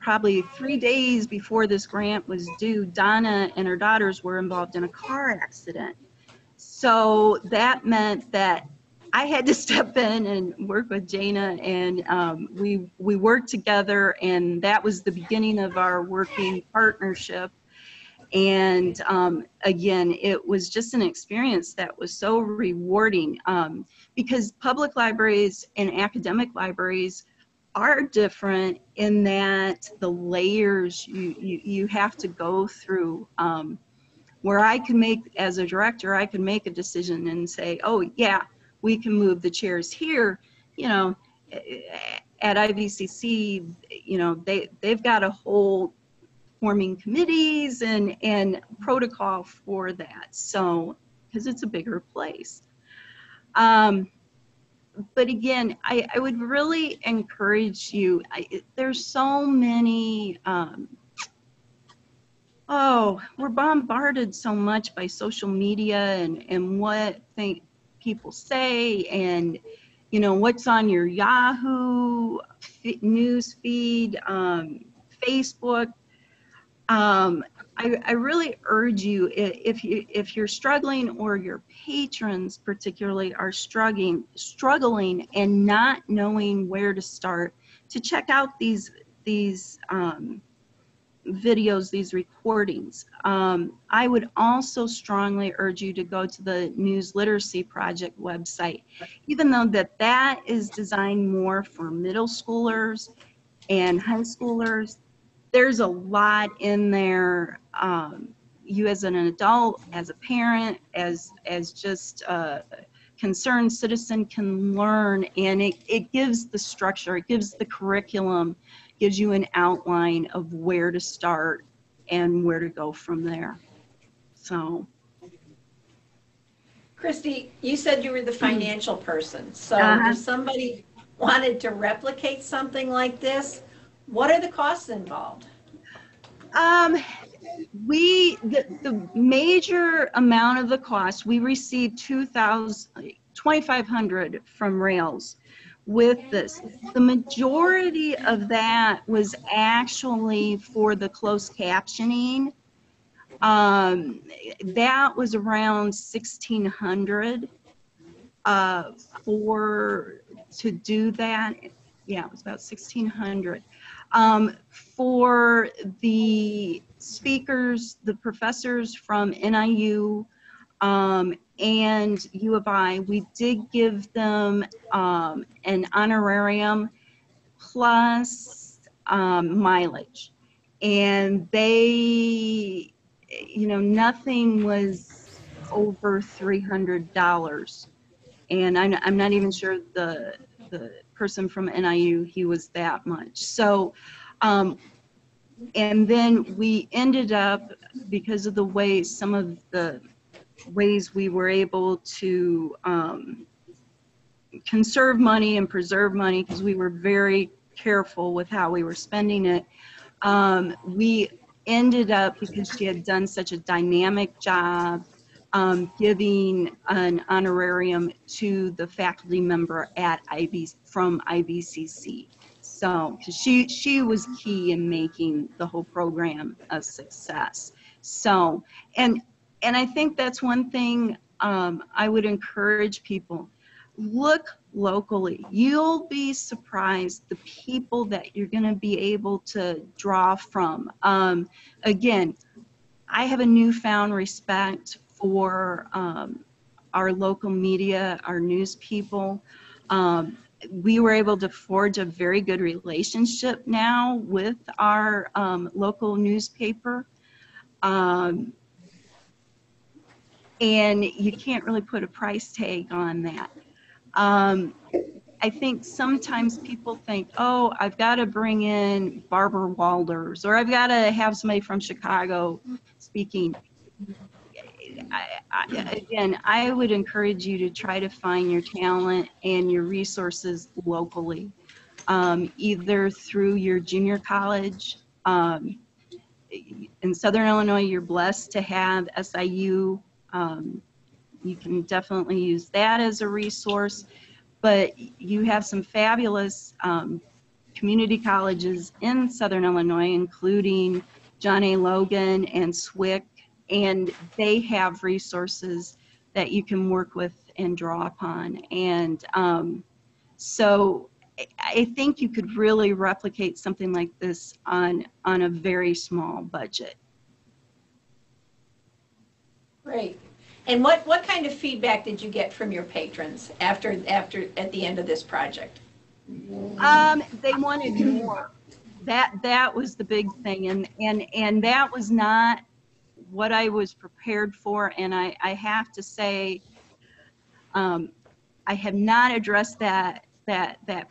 S12: probably 3 days before this grant was due, Donna and her daughters were involved in a car accident. So that meant that I had to step in and work with Jana, and we worked together, and that was the beginning of our working partnership. And again, it was just an experience that was so rewarding because public libraries and academic libraries are different in that the layers you have to go through. Where I can make, as a director, I can make a decision and say, oh yeah, we can move the chairs here. You know, at IVCC, you know, they've got a whole forming committees and protocol for that. So, because it's a bigger place. But again, I would really encourage you, there's so many, we're bombarded so much by social media and what people say, and you know what's on your Yahoo news feed, Facebook. I really urge you, if you're struggling or your patrons particularly are struggling and not knowing where to start, to check out these videos, these recordings. I would also strongly urge you to go to the News Literacy Project website, even though that is designed more for middle schoolers and high schoolers. There's a lot in there. You as an adult, as a parent, as just a concerned citizen can learn, and it gives the structure, it gives the curriculum, gives you an outline of where to start and where to go from there. So.
S2: Cristy, you said you were the financial person. So if somebody wanted to replicate something like this, what are the costs involved?
S12: The major amount of the cost, we received $2,500 from Rails with this. The majority of that was actually for the closed captioning. That was around $1,600 to do that. Yeah, it was about $1,600. For the speakers, the professors from NIU and U of I, we did give them an honorarium plus mileage. And they, you know, nothing was over $300. And I'm not even sure the person from NIU, he was that much. So, and then we ended up, because of the way, some of the ways we were able to conserve money and preserve money, because we were very careful with how we were spending it. We ended up, because she had done such a dynamic job, giving an honorarium to the faculty member at from IVCC. So, because she was key in making the whole program a success. So, and I think that's one thing I would encourage people. Look locally. You'll be surprised the people that you're going to be able to draw from. Again, I have a newfound respect for our local media, our news people. We were able to forge a very good relationship now with our local newspaper. And you can't really put a price tag on that. I think sometimes people think, oh, I've got to bring in Barbara Walders, or I've got to have somebody from Chicago speaking. Again, I would encourage you to try to find your talent and your resources locally, either through your junior college. In Southern Illinois, you're blessed to have SIU. You can definitely use that as a resource, but you have some fabulous community colleges in Southern Illinois, including John A. Logan and SWIC, and they have resources that you can work with and draw upon. And so I think you could really replicate something like this on a very small budget.
S2: Great. And what kind of feedback did you get from your patrons at the end of this project?
S12: They wanted more. That was the big thing, and that was not what I was prepared for. And I have to say, I have not addressed that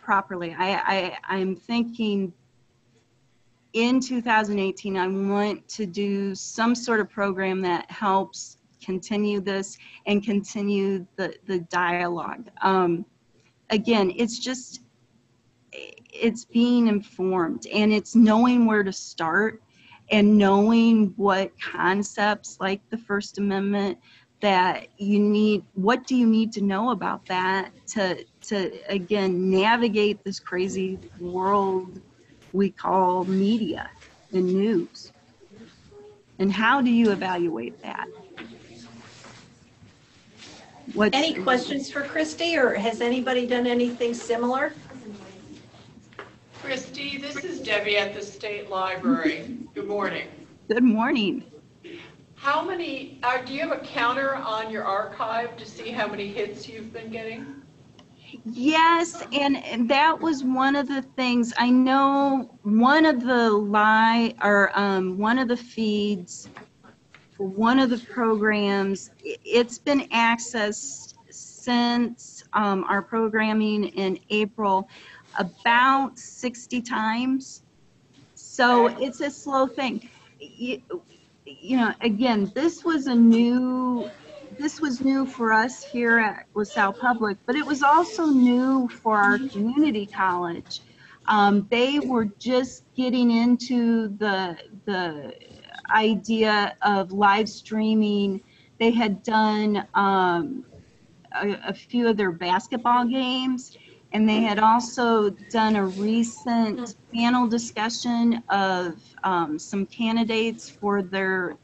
S12: properly. I'm thinking in 2018, I want to do some sort of program that helps continue this and continue the dialogue. Again, it's being informed, and it's knowing where to start and knowing what concepts like the First Amendment that you need. What do you need to know about that to again navigate this crazy world we call media and news? And how do you evaluate that?
S2: Any questions for Cristy, or has anybody done anything similar?
S8: Cristy, this is Debbie at the State Library. Good morning.
S12: Good morning.
S8: How many, do you have a counter on your archive to see how many hits you've been getting?
S12: Yes, and that was one of the things. I know one of the one of the feeds for one of the programs, it's been accessed since our programming in April about 60 times. So it's a slow thing. You know, again, this was new for us here at LaSalle Public, but it was also new for our community college. They were just getting into the idea of live streaming. They had done a few of their basketball games, and they had also done a recent panel discussion of some candidates for their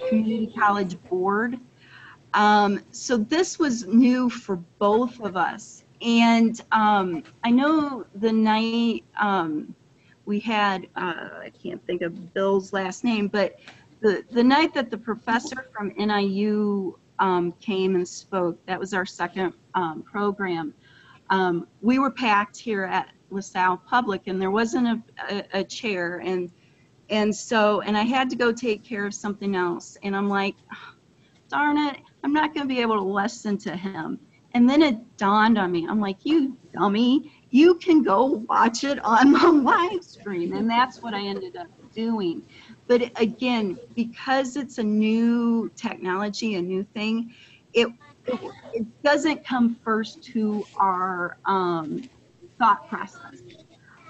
S12: community college board. So this was new for both of us. And I know the night we had, I can't think of Bill's last name, but the night that the professor from NIU came and spoke, that was our second program. We were packed here at LaSalle Public, and there wasn't a chair, and I had to go take care of something else, and I'm like, darn it, I'm not going to be able to listen to him. And then it dawned on me, I'm like, you dummy, you can go watch it on the live stream. And that's what I ended up doing. But again, because it's a new technology, a new thing, it doesn't come first to our thought process.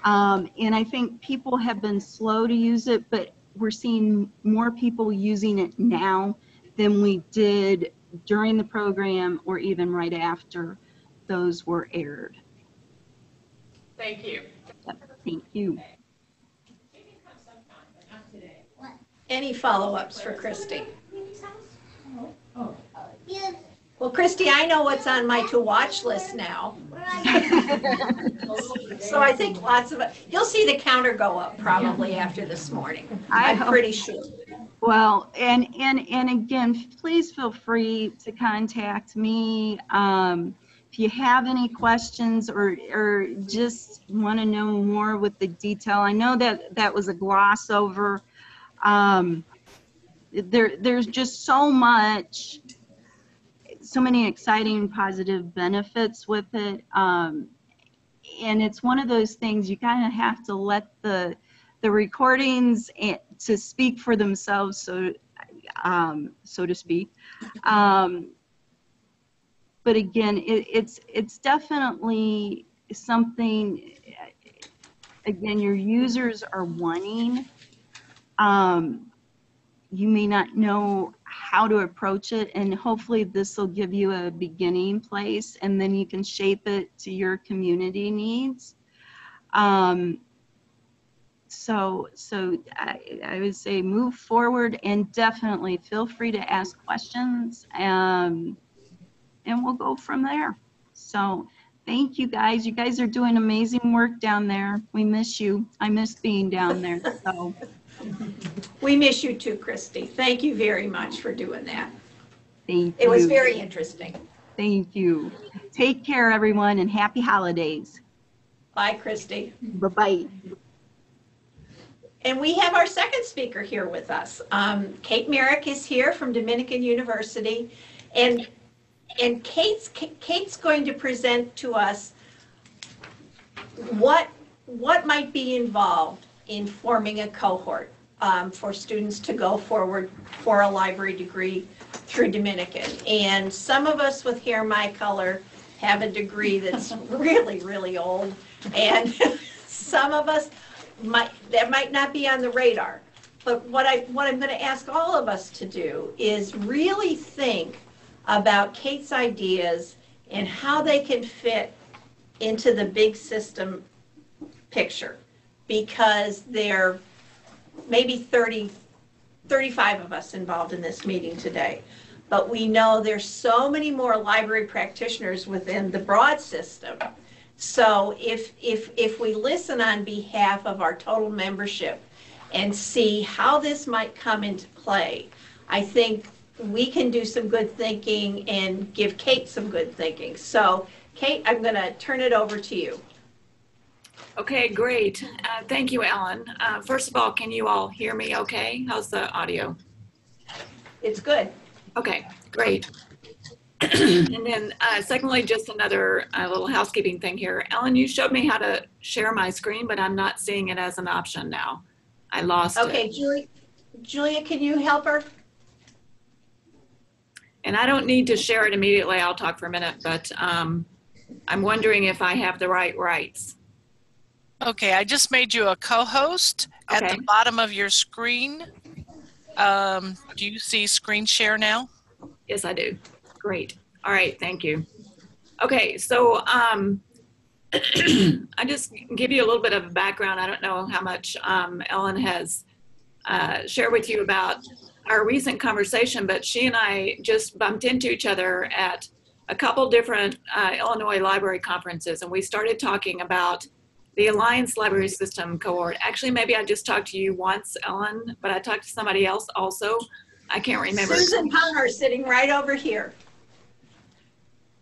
S12: And I think people have been slow to use it, but we're seeing more people using it now than we did during the program or even right after those were aired.
S8: Thank you.
S12: Thank you.
S2: Any follow-ups for Cristy? Well, Cristy, I know what's on my to-watch list now. So I think lots of it. You'll see the counter go up probably after this morning. I'm pretty sure.
S12: Well, and again, please feel free to contact me if you have any questions or just want to know more with the detail. I know that was a gloss over. There's just so many exciting positive benefits with it, and it's one of those things you kind of have to let the recordings to speak for themselves, so to speak. But again, it's definitely something. Again, your users are wanting. You may not know how to approach it, and hopefully this will give you a beginning place, and then you can shape it to your community needs. So I would say move forward, and definitely feel free to ask questions, and we'll go from there. So thank you guys. You guys are doing amazing work down there. We miss you. I miss being down there. So
S2: We miss you too, Cristy. Thank you very much for doing that.
S12: Thank you.
S2: It was very interesting.
S12: Thank you. Take care, everyone, and happy holidays.
S2: Bye, Cristy.
S12: Bye-bye.
S2: And we have our second speaker here with us. Kate Marek is here from Dominican University. And Kate's going to present to us what might be involved in forming a cohort for students to go forward for a library degree through Dominican. And some of us with hair my color have a degree that's really, really old. And some of us that might not be on the radar. But what I'm going to ask all of us to do is really think about Kate's ideas and how they can fit into the big system picture, because there are maybe 35 of us involved in this meeting today. But we know there's so many more library practitioners within the broad system. So if we listen on behalf of our total membership and see how this might come into play, I think we can do some good thinking and give Kate some good thinking. So Kate, I'm going to turn it over to you.
S13: Okay, great. Thank you, Ellen. First of all, can you all hear me okay? How's the audio?
S2: It's good.
S13: Okay, great. And then secondly, just another little housekeeping thing here. Ellen, you showed me how to share my screen, but I'm not seeing it as an option now. I lost it.
S2: Okay, Julia, can you help her?
S13: And I don't need to share it immediately. I'll talk for a minute, but I'm wondering if I have the right rights.
S9: Okay, I just made you a co-host.
S13: Okay.
S9: At the bottom of your screen. Do you see screen share now?
S13: Yes, I do. Great. All right, thank you. Okay, so I just give you a little bit of a background. I don't know how much Ellen has shared with you about our recent conversation, but she and I just bumped into each other at a couple different Illinois library conferences, and we started talking about the Alliance Library System cohort. Actually, maybe I just talked to you once, Ellen, but I talked to somebody else also. I can't remember.
S2: Susan Palmer sitting right over here.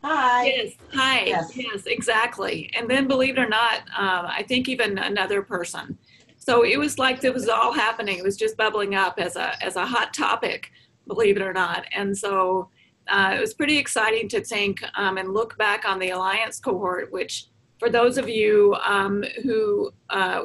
S2: Hi.
S13: Yes, hi. Yes, exactly. And then believe it or not, I think even another person. So it was like it was all happening. It was just bubbling up as a hot topic, believe it or not. And so it was pretty exciting to think and look back on the Alliance cohort, which for those of you who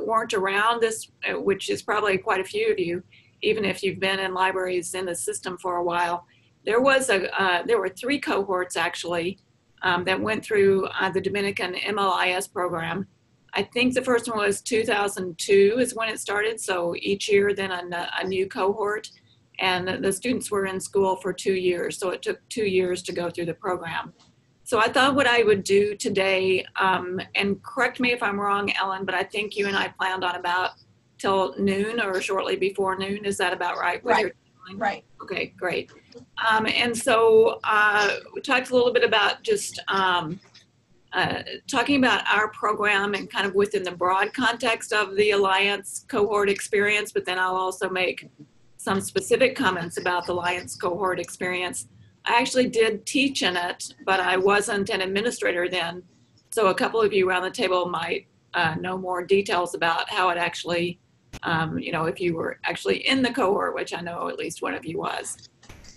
S13: weren't around this, which is probably quite a few of you, even if you've been in libraries in the system for a while, there were 3 cohorts actually that went through the Dominican MLIS program. I think the first one was 2002 is when it started. So each year then a new cohort, and the students were in school for 2 years. So it took 2 years to go through the program. So I thought what I would do today, and correct me if I'm wrong, Ellen, but I think you and I planned on about till noon or shortly before noon. Is that about right?
S2: Right. Right.
S13: Okay, great. And so we talked a little bit about just talking about our program and kind of within the broad context of the Alliance cohort experience, but then I'll also make some specific comments about the Alliance cohort experience. I actually did teach in it, but I wasn't an administrator then. So a couple of you around the table might know more details about how it actually, if you were actually in the cohort, which I know at least one of you was.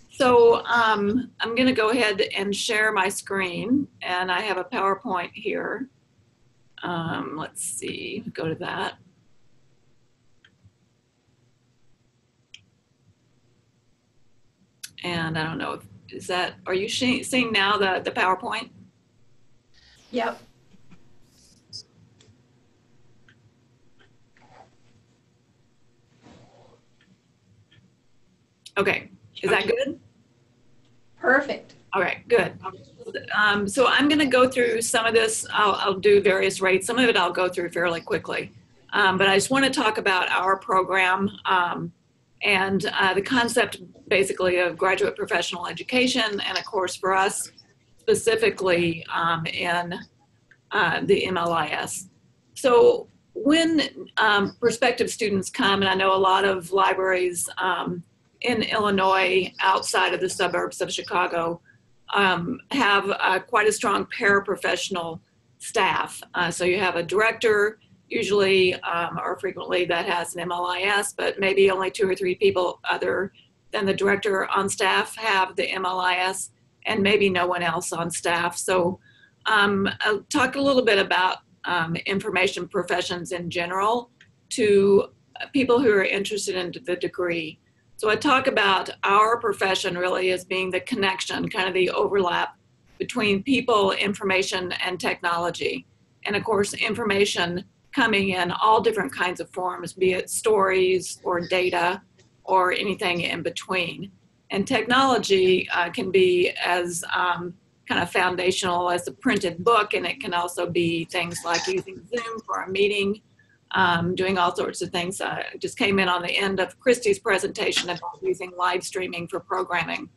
S13: So I'm going to go ahead and share my screen, and I have a PowerPoint here. Let's see, go to that. And I don't know, are you seeing now the PowerPoint?
S2: Yep.
S13: Okay, is that good?
S2: Perfect.
S13: All right, good. So I'm going to go through some of this. I'll do various rates. Some of it I'll go through fairly quickly. But I just want to talk about our program and the concept basically of graduate professional education, and of course for us specifically in the MLIS. So when prospective students come, and I know a lot of libraries in Illinois outside of the suburbs of Chicago have quite a strong paraprofessional staff. So you have a director, usually or frequently, that has an MLIS, but maybe only 2 or 3 people other than the director on staff have the MLIS, and maybe no one else on staff. So I'll talk a little bit about information professions in general to people who are interested in the degree. So I talk about our profession really as being the connection, kind of the overlap between people, information, and technology. And of course, information coming in all different kinds of forms, be it stories or data or anything in between. And technology can be as kind of foundational as a printed book, and it can also be things like using Zoom for a meeting, doing all sorts of things. Just came in on the end of Cristy's presentation about using live streaming for programming.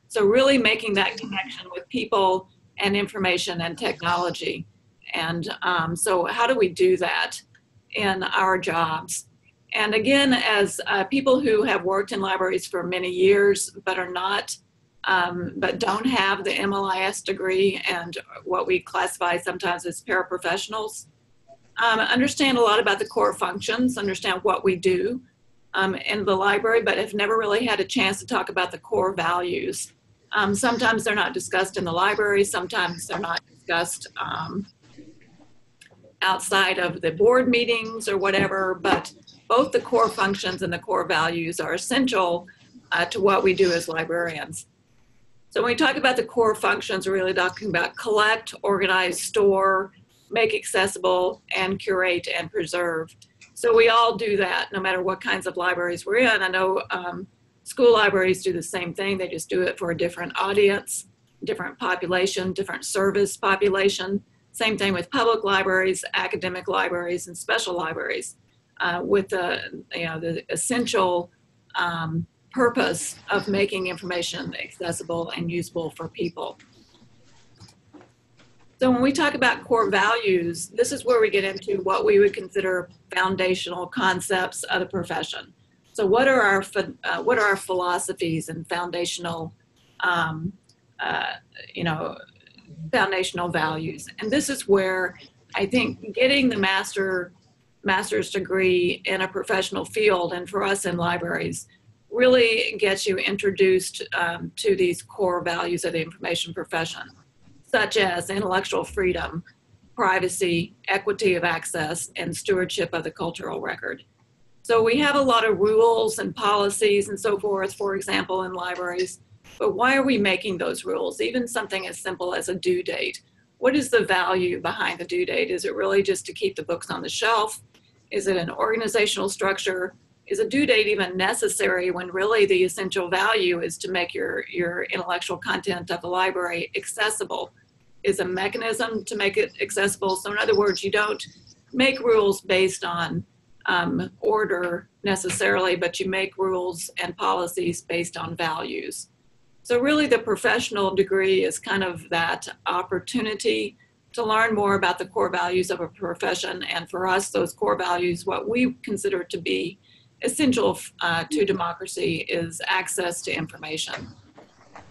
S13: So really making that connection with people and information and technology. And so how do we do that in our jobs? And again, as people who have worked in libraries for many years but are not, but don't have the MLIS degree and what we classify sometimes as paraprofessionals, understand a lot about the core functions, understand what we do in the library, but have never really had a chance to talk about the core values. Sometimes they're not discussed in the library, sometimes they're not discussed outside of the board meetings or whatever, but both the core functions and the core values are essential to what we do as librarians. So when we talk about the core functions, we're really talking about collect, organize, store, make accessible, and curate and preserve. So we all do that no matter what kinds of libraries we're in. I know school libraries do the same thing. They just do it for a different audience, different population, different service population. Same thing with public libraries, academic libraries, and special libraries with the essential purpose of making information accessible and usable for people. So when we talk about core values, this is where we get into what we would consider foundational concepts of the profession. So what are our philosophies and foundational, foundational values? And this is where I think getting the master's degree in a professional field, and for us in libraries, really gets you introduced to these core values of the information profession, such as intellectual freedom, privacy, equity of access, and stewardship of the cultural record. So we have a lot of rules and policies and so forth, for example, in libraries, but why are we making those rules? Even something as simple as a due date. What is the value behind the due date? Is it really just to keep the books on the shelf? Is it an organizational structure? Is a due date even necessary when really the essential value is to make your intellectual content of the library accessible? Is a mechanism to make it accessible? So in other words, you don't make rules based on order necessarily, but you make rules and policies based on values. So really the professional degree is kind of that opportunity to learn more about the core values of a profession. And for us, those core values, what we consider to be essential to democracy, is access to information.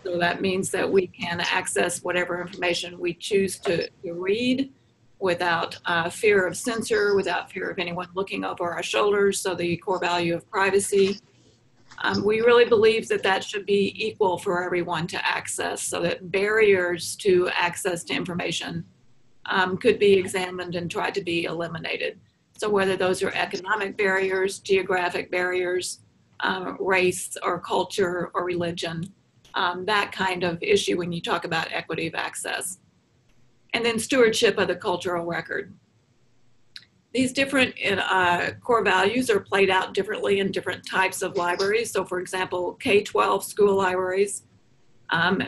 S13: So that means that we can access whatever information we choose to read without fear of censor, without fear of anyone looking over our shoulders. So the core value of privacy. We really believe that that should be equal for everyone to access, so that barriers to access to information could be examined and tried to be eliminated. So whether those are economic barriers, geographic barriers, race or culture or religion, that kind of issue when you talk about equity of access. And then stewardship of the cultural record. These different core values are played out differently in different types of libraries. So for example, K-12 school libraries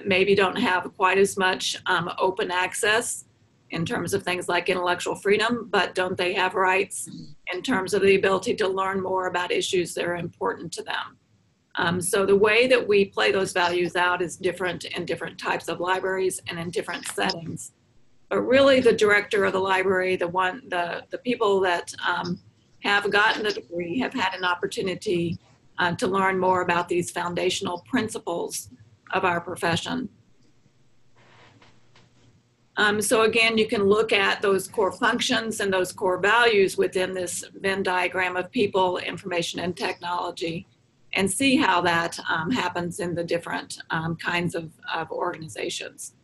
S13: maybe don't have quite as much open access in terms of things like intellectual freedom, but don't they have rights in terms of the ability to learn more about issues that are important to them? So the way that we play those values out is different in different types of libraries and in different settings. But really the director of the library, the people that have gotten a degree have had an opportunity to learn more about these foundational principles of our profession. So again, you can look at those core functions and those core values within this Venn diagram of people, information, and technology, and see how that happens in the different kinds of organizations.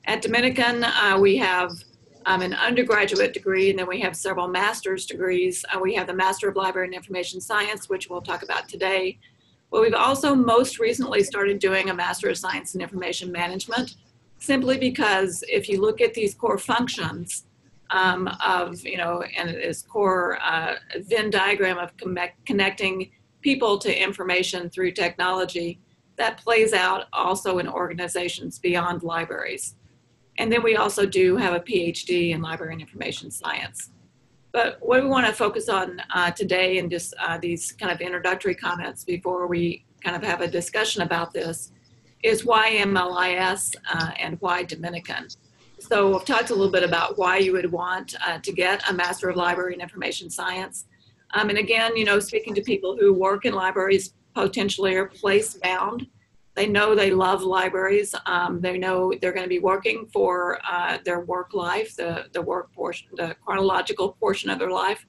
S13: At Dominican, we have an undergraduate degree, and then we have several master's degrees. We have the Master of Library and Information Science, which we'll talk about today. But we've also most recently started doing a Master of Science in Information Management, simply because if you look at these core functions of, and this core Venn diagram of connecting people to information through technology, that plays out also in organizations beyond libraries. And then we also do have a PhD in Library and Information Science. But what we want to focus on today, and just these kind of introductory comments before we kind of have a discussion about this, is why MLIS and why Dominican. So I've talked a little bit about why you would want to get a Master of Library and Information Science. And again, speaking to people who work in libraries, potentially are place-bound. They know they love libraries. They know they're going to be working for their work life, the work portion, the chronological portion of their life,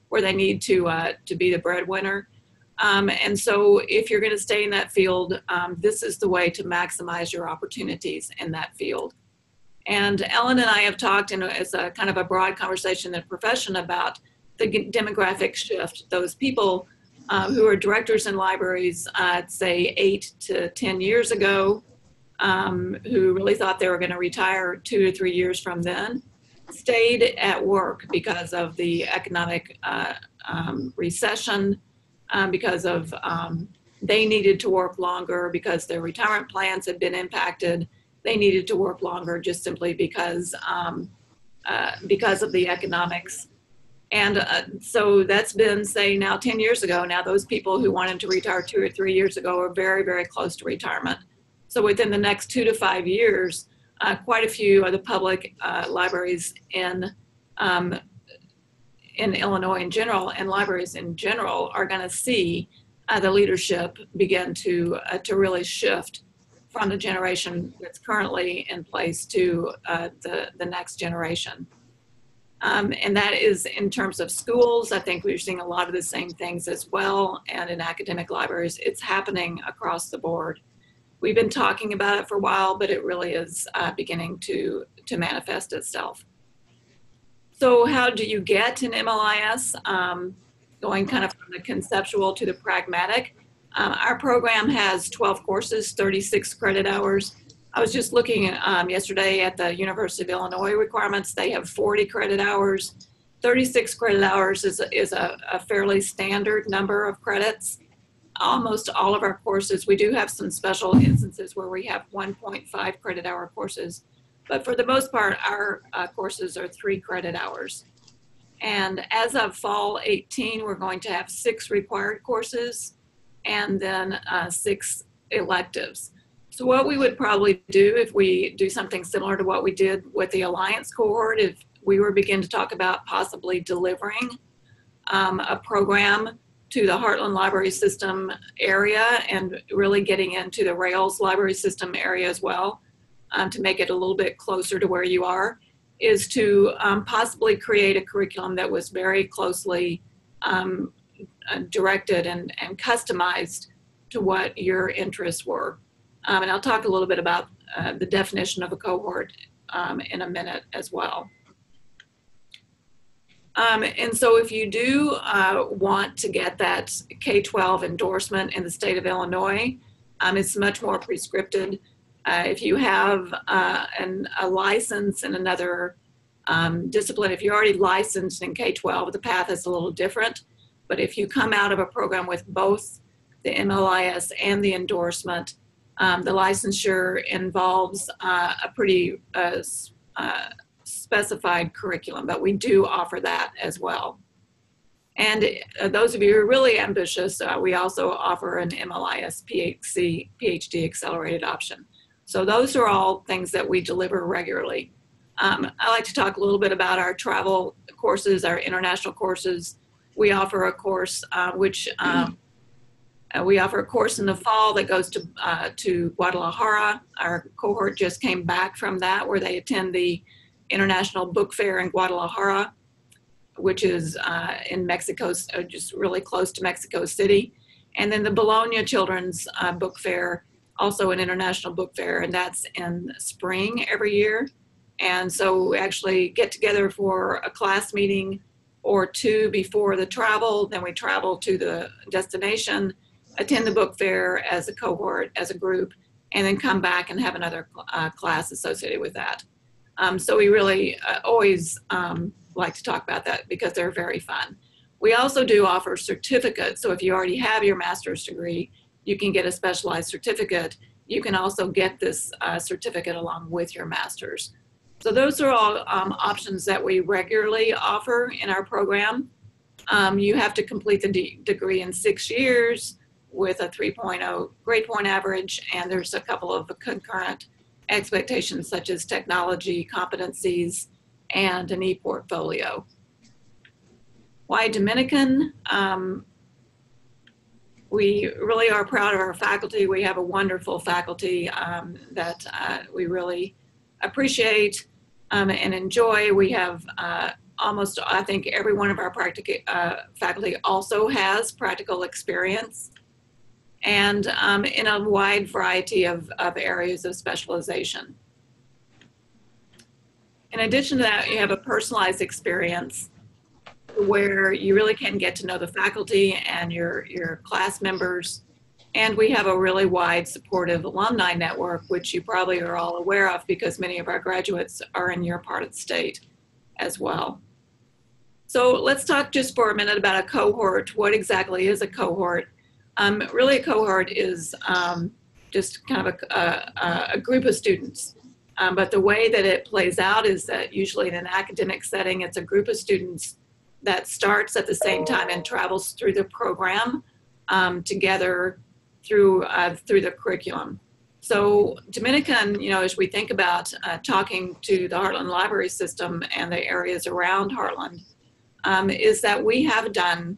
S13: where they need to be the breadwinner. And so if you're going to stay in that field, this is the way to maximize your opportunities in that field. And Ellen and I have talked, and it's a kind of a broad conversation in the profession about the demographic shift. Those people who are directors in libraries, say 8 to 10 years ago, who really thought they were going to retire 2 to 3 years from then, stayed at work because of the economic recession, because of they needed to work longer because their retirement plans had been impacted. They needed to work longer just simply because of the economics. And so that's been, say, now 10 years ago. Now those people who wanted to retire 2 or 3 years ago are very, very close to retirement. So within the next 2 to 5 years, quite a few of the public libraries in Illinois in general, and libraries in general, are going to see the leadership begin to really shift from the generation that's currently in place to the next generation. And that is in terms of schools. I think we're seeing a lot of the same things as well. And in academic libraries, it's happening across the board. We've been talking about it for a while, but it really is beginning to manifest itself. So how do you get an MLIS? Going kind of from the conceptual to the pragmatic. Our program has 12 courses, 36 credit hours. I was just looking yesterday at the University of Illinois requirements. They have 40 credit hours. 36 credit hours is a fairly standard number of credits. Almost all of our courses, we do have some special instances where we have 1.5 credit hour courses, but for the most part, our courses are 3 credit hours. And as of fall 18, we're going to have 6 required courses and then 6 electives. So what we would probably do if we do something similar to what we did with the Alliance cohort, if we were begin to talk about possibly delivering a program to the Heartland Library System area and really getting into the Rails Library System area as well, to make it a little bit closer to where you are, is to possibly create a curriculum that was very closely directed and customized to what your interests were. And I'll talk a little bit about the definition of a cohort in a minute as well. And so if you do want to get that K-12 endorsement in the state of Illinois, it's much more prescripted. If you have a license in another discipline, if you're already licensed in K-12, the path is a little different. But if you come out of a program with both the MLIS and the endorsement, the licensure involves a pretty specified curriculum, but we do offer that as well. And those of you who are really ambitious, we also offer an MLIS PhD accelerated option. So those are all things that we deliver regularly. I like to talk a little bit about our travel courses, our international courses. We offer a course we offer a course in the fall that goes to Guadalajara. Our cohort just came back from that, where they attend the International Book Fair in Guadalajara, which is in Mexico, just really close to Mexico City. And then the Bologna Children's Book Fair, also an international book fair, and that's in spring every year. And so we actually get together for a class meeting or two before the travel. Then we travel to the destination, attend the book fair as a cohort, as a group, and then come back and have another class associated with that. So we really always like to talk about that because they're very fun. We also do offer certificates. So if you already have your master's degree, you can get a specialized certificate. You can also get this certificate along with your master's. So those are all options that we regularly offer in our program. You have to complete the degree in 6 years with a 3.0 grade point average, and there's a couple of concurrent expectations such as technology, competencies, and an e-portfolio. Why Dominican? We really are proud of our faculty. We have a wonderful faculty that we really appreciate and enjoy. We have almost, I think, every one of our faculty also has practical experience, and in a wide variety of areas of specialization. In addition to that, you have a personalized experience where you really can get to know the faculty and your class members. And we have a really wide supportive alumni network, which you probably are all aware of because many of our graduates are in your part of the state as well. So let's talk just for a minute about a cohort. What exactly is a cohort? Really, a cohort is just kind of a group of students. But the way that it plays out is that usually in an academic setting, it's a group of students that starts at the same time and travels through the program together through the curriculum. So Dominican, as we think about talking to the Heartland Library System and the areas around Heartland, is that we have done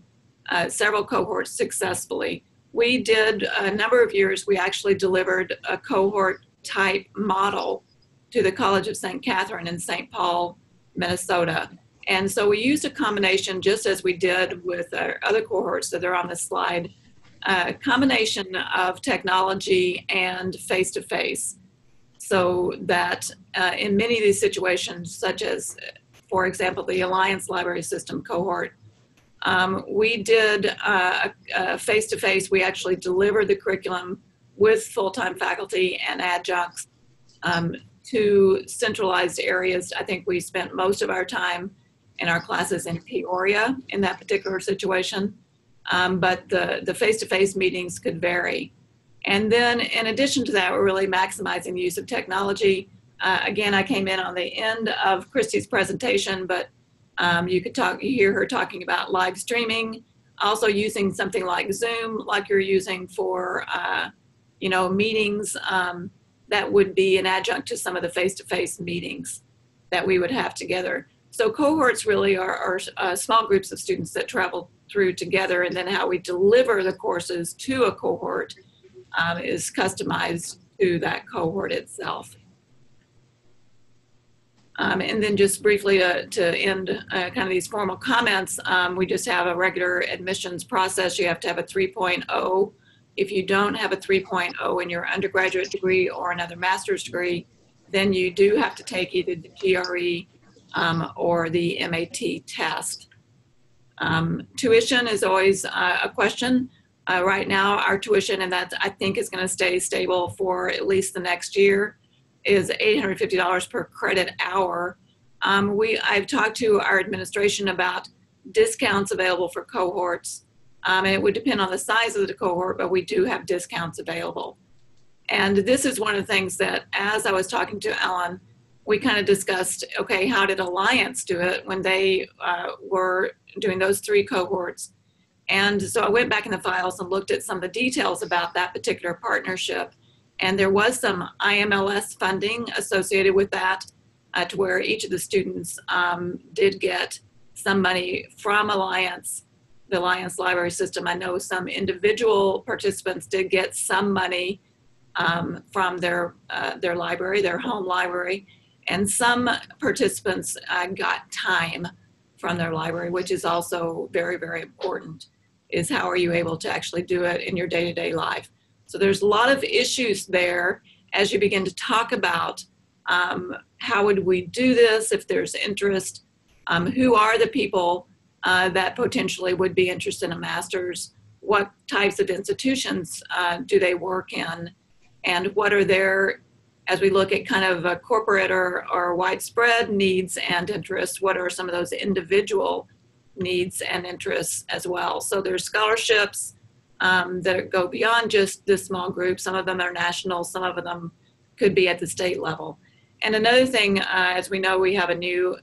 S13: several cohorts successfully. We did a number of years, we actually delivered a cohort type model to the College of St. Catherine in St. Paul, Minnesota. And so we used a combination, just as we did with our other cohorts that are on this slide, a combination of technology and face-to-face. So that in many of these situations, such as, for example, the Alliance Library System cohort, we did a face-to-face. We actually delivered the curriculum with full-time faculty and adjuncts to centralized areas. I think we spent most of our time in our classes in Peoria in that particular situation, but the face-to-face meetings could vary. And then in addition to that, we're really maximizing the use of technology. Again, I came in on the end of Cristy's presentation, but you hear her talking about live streaming, also using something like Zoom, like you're using for meetings that would be an adjunct to some of the face-to-face meetings that we would have together. So cohorts really are small groups of students that travel through together, and then how we deliver the courses to a cohort is customized to that cohort itself. And then just briefly to end kind of these formal comments, we just have a regular admissions process. You have to have a 3.0. If you don't have a 3.0 in your undergraduate degree or another master's degree, then you do have to take either the GRE or the MAT test. Tuition is always a question. Right now, our tuition, and that I think is going to stay stable for at least the next year, is $850 per credit hour. I've talked to our administration about discounts available for cohorts, and it would depend on the size of the cohort, but we do have discounts available. And this is one of the things that, as I was talking to Ellen, we kind of discussed, okay, how did Alliance do it when they were doing those 3 cohorts? And so I went back in the files and looked at some of the details about that particular partnership. And there was some IMLS funding associated with that. to where each of the students did get some money from Alliance, the Alliance Library System. I know some individual participants did get some money from their library, their home library, and some participants got time from their library, which is also very, very important, is how are you able to actually do it in your day-to-day life. So there's a lot of issues there as you begin to talk about how would we do this if there's interest, who are the people that potentially would be interested in a master's, what types of institutions do they work in, and what are their, as we look at kind of a corporate or widespread needs and interests, what are some of those individual needs and interests as well. So there's scholarships that go beyond just this small group. Some of them are national, some of them could be at the state level. And another thing, as we know, we have a new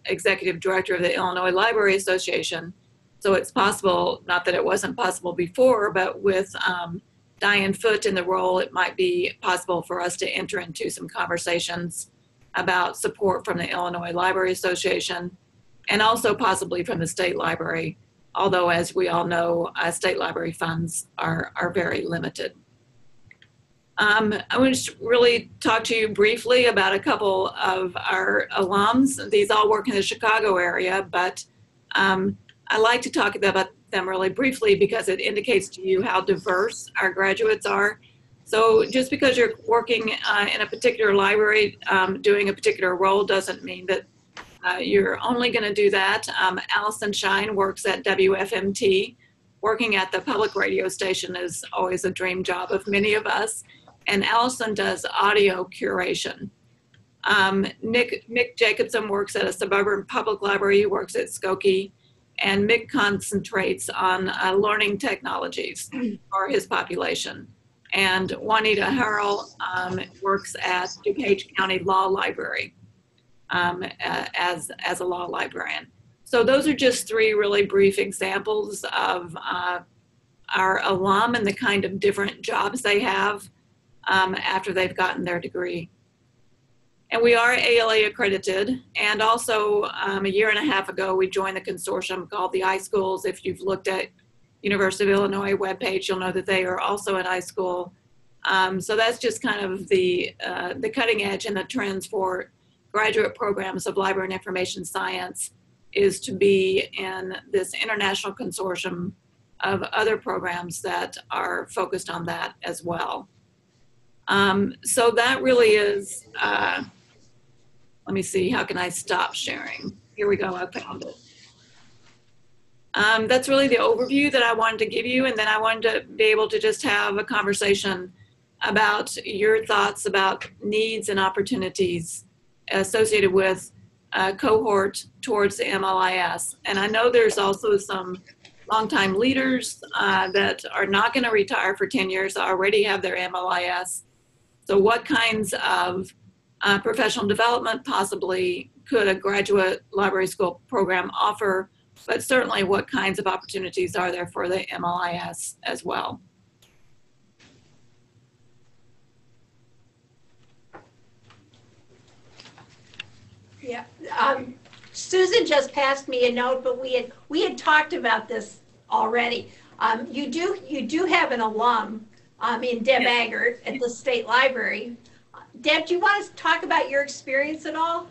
S13: executive director of the Illinois Library Association. So it's possible, not that it wasn't possible before, but with Diane Foote in the role, it might be possible for us to enter into some conversations about support from the Illinois Library Association and also possibly from the state library, although as we all know, state library funds are very limited. I want to really talk to you briefly about a couple of our alums. These all work in the Chicago area, but I like to talk about them really briefly because it indicates to you how diverse our graduates are. So just because you're working in a particular library, doing a particular role doesn't mean that you're only going to do that. Allison Shine works at WFMT. Working at the public radio station is always a dream job of many of us. And Allison does audio curation. Mick Jacobson works at a suburban public library. He works at Skokie. And Mick concentrates on learning technologies for his population. And Juanita Harrell works at DuPage County Law Library as a law librarian. So those are just three really brief examples of our alum and the kind of different jobs they have after they've gotten their degree. And we are ALA accredited, and also a year and a half ago we joined the consortium called the iSchools. If you've looked at University of Illinois webpage, you'll know that they are also an iSchool. So that's just kind of the cutting edge and the trends for graduate programs of library and information science is to be in this international consortium of other programs that are focused on that as well. So that really is, let me see, how can I stop sharing? Here we go, I found it. That's really the overview that I wanted to give you, and then I wanted to be able to just have a conversation about your thoughts about needs and opportunities associated with cohort towards the MLIS. And I know there's also some longtime leaders that are not going to retire for 10 years, already have their MLIS. So what kinds of professional development possibly could a graduate library school program offer, but certainly what kinds of opportunities are there for the MLIS as well?
S2: Yeah, Susan just passed me a note, but we had talked about this already. You do have an alum in Deb Aggertt at the State Library. Deb, do you want to talk about your experience at all?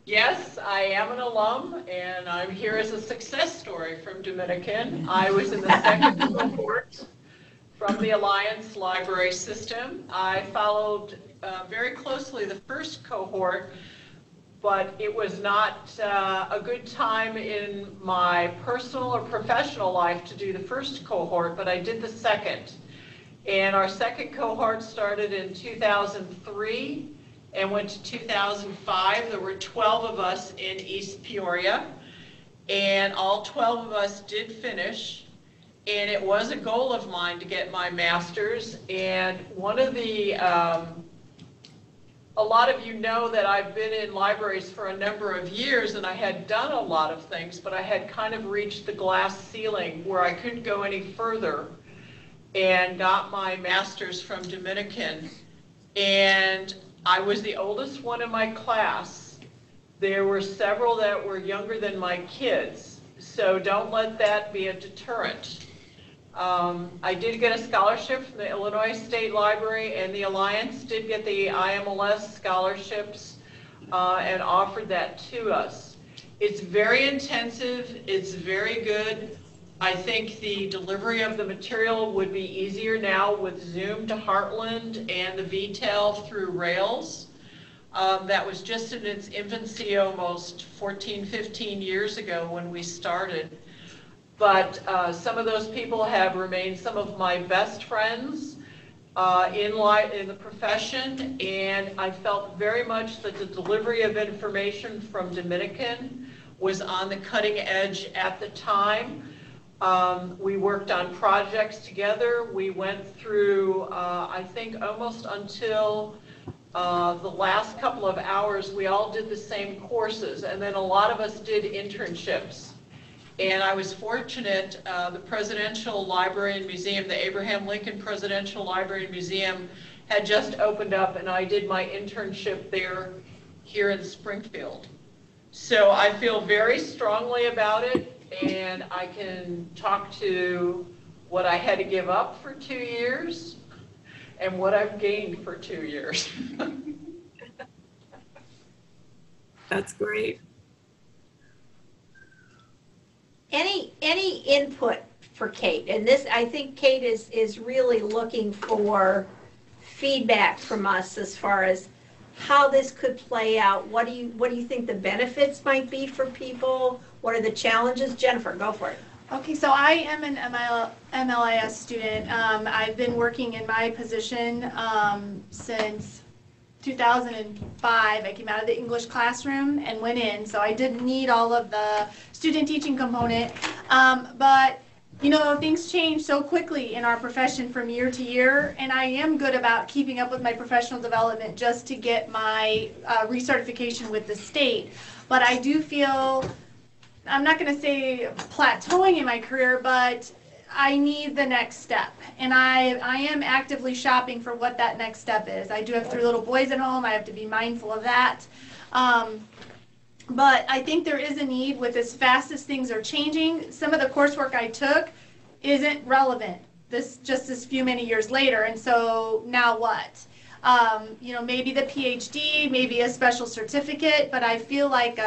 S8: Yes, I am an alum, and I'm here as a success story from Dominican. I was in the second cohort from the Alliance Library System. I followed very closely the first cohort, but it was not a good time in my personal or professional life to do the first cohort, but I did the second. And our second cohort started in 2003 and went to 2005. There were 12 of us in East Peoria, and all 12 of us did finish. And it was a goal of mine to get my master's. And one of the, a lot of you know that I've been in libraries for a number of years, and I had done a lot of things, but I had kind of reached the glass ceiling where I couldn't go any further, and got my master's from Dominican. And I was the oldest one in my class. There were several that were younger than my kids, so don't let that be a deterrent. I did get a scholarship from the Illinois State Library, and the Alliance did get the IHLS scholarships and offered that to us. It's very intensive, it's very good. I think the delivery of the material would be easier now with Zoom to Heartland and the VTEL through Rails. That was just in its infancy almost 14, 15 years ago when we started. But some of those people have remained some of my best friends in the profession, and I felt very much that the delivery of information from Dominican was on the cutting edge at the time. We worked on projects together. We went through, I think, almost until the last couple of hours, we all did the same courses, and then a lot of us did internships. And I was fortunate, the Presidential Library and Museum, the Abraham Lincoln Presidential Library and Museum had just opened up, and I did my internship there here in Springfield. So I feel very strongly about it, and I can talk to what I had to give up for 2 years and what I've gained for 2 years.
S13: That's great.
S2: Any input for Kate? And this, I think Kate is really looking for feedback from us as far as how this could play out. What do you think the benefits might be for people? What are the challenges? Jennifer, go for it.
S11: Okay, so I am an MLIS student. I've been working in my position since 2005. I came out of the English classroom and went in, so I didn't need all of the student teaching component. But you know, things change so quickly in our profession from year to year, and I am good about keeping up with my professional development just to get my recertification with the state. But I do feel, I'm not going to say plateauing in my career, but I need the next step, and I am actively shopping for what that next step is. I do have 3 little boys at home. I have to be mindful of that. But I think there is a need with as fast as things are changing. Some of the coursework I took isn't relevant just this many years later, and so now what? You know, maybe the PhD, maybe a special certificate, but I feel like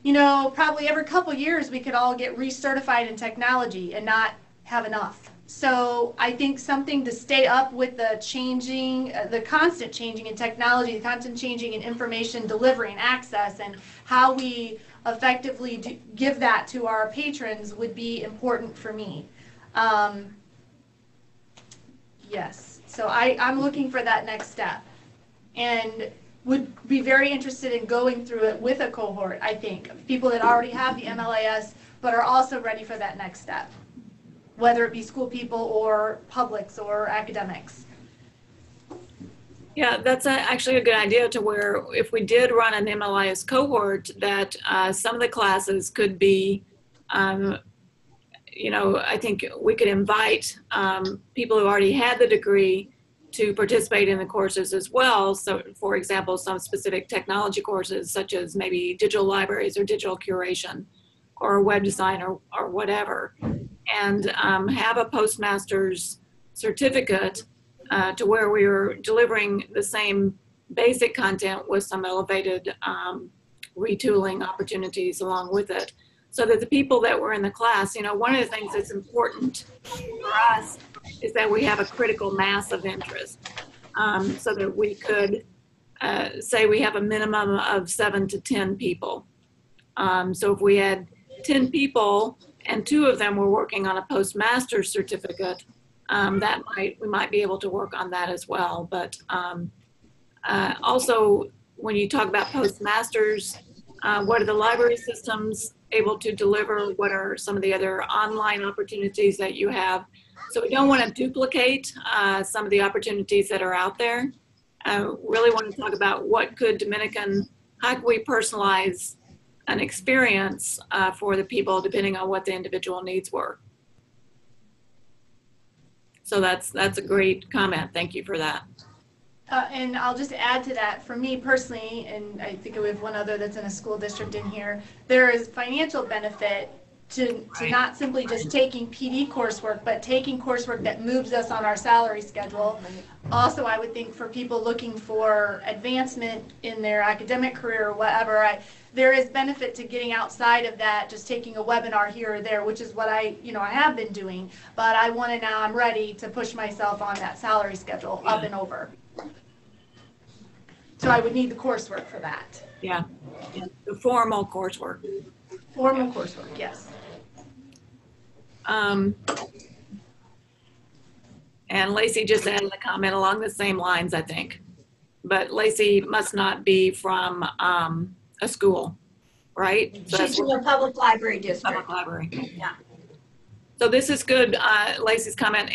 S11: you know, probably every couple years we could all get recertified in technology and not have enough. So I think something to stay up with the changing, the constant changing in technology, the constant changing in information delivery and access, and how we effectively give that to our patrons would be important for me. Yes, so I'm looking for that next step, and would be very interested in going through it with a cohort, I think. People that already have the MLIS, but are also ready for that next step, whether it be school people or publics or academics.
S13: Yeah, that's actually a good idea, to where if we did run an MLIS cohort, that some of the classes could be, you know, I think we could invite people who already had the degree to participate in the courses as well. So for example, some specific technology courses, such as maybe digital libraries or digital curation or web design or whatever, and have a postmaster's certificate to where we were delivering the same basic content with some elevated retooling opportunities along with it. So that the people that were in the class, you know, one of the things that's important for us is that we have a critical mass of interest, so that we could say we have a minimum of 7 to 10 people. So if we had 10 people and 2 of them were working on a postmaster's certificate, we might be able to work on that as well. But also, when you talk about postmasters, what are the library systems able to deliver? What are some of the other online opportunities that you have? So we don't want to duplicate some of the opportunities that are out there. Really want to talk about what could how can we personalize an experience for the people depending on what the individual needs were. So that's a great comment. Thank you for that.
S11: And I'll just add to that, for me personally, and I think we have one other that's in a school district in here, there is financial benefit to not simply just taking PD coursework, but taking coursework that moves us on our salary schedule. Also, I would think for people looking for advancement in their academic career or whatever, there is benefit to getting outside of that, just taking a webinar here or there, which is what I have been doing. But I'm ready to push myself on that salary schedule up and over. So I would need the coursework for that.
S13: Yeah, the formal coursework.
S11: Formal coursework, yes.
S13: And Lacey just added a comment along the same lines, I think. But Lacey must not be from a school, right? So
S2: She's from the public library district.
S13: Public library.
S2: Yeah.
S13: So this is good. Lacey's comment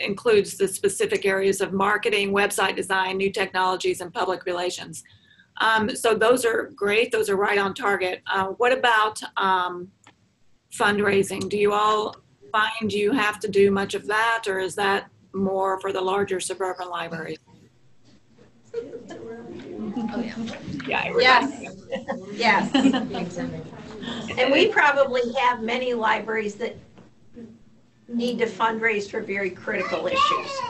S13: includes the specific areas of marketing, website design, new technologies, and public relations. So those are great. Those are right on target. What about fundraising? Do you all find you have to do much of that, or is that more for the larger suburban libraries?
S2: Oh, yeah.
S13: Yeah.
S2: Yes. Yes. And we probably have many libraries that need to fundraise for very critical issues.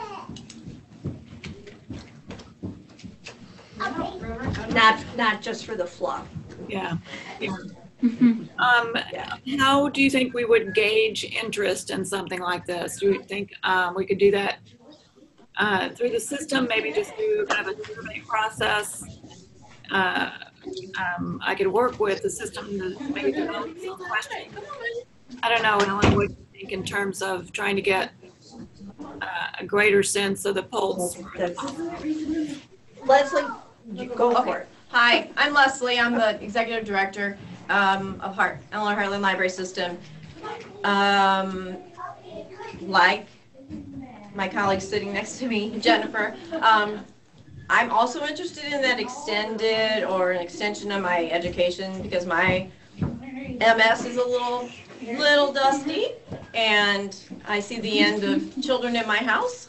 S2: Not just for the fluff.
S13: Yeah. How do you think we would gauge interest in something like this? Do you think we could do that through the system, maybe just do kind of a survey process? I could work with the system to maybe develop some questions. I don't know, Ellen, what do you think in terms of trying to get a greater sense of the pulse?
S2: Leslie, you go for it.
S1: Hi, I'm Leslie. I'm the executive director of Eleanor Heartland Library System. Like my colleague sitting next to me, Jennifer, I'm also interested in that extended or an extension of my education because my MS is a little dusty, and I see the end of children in my house.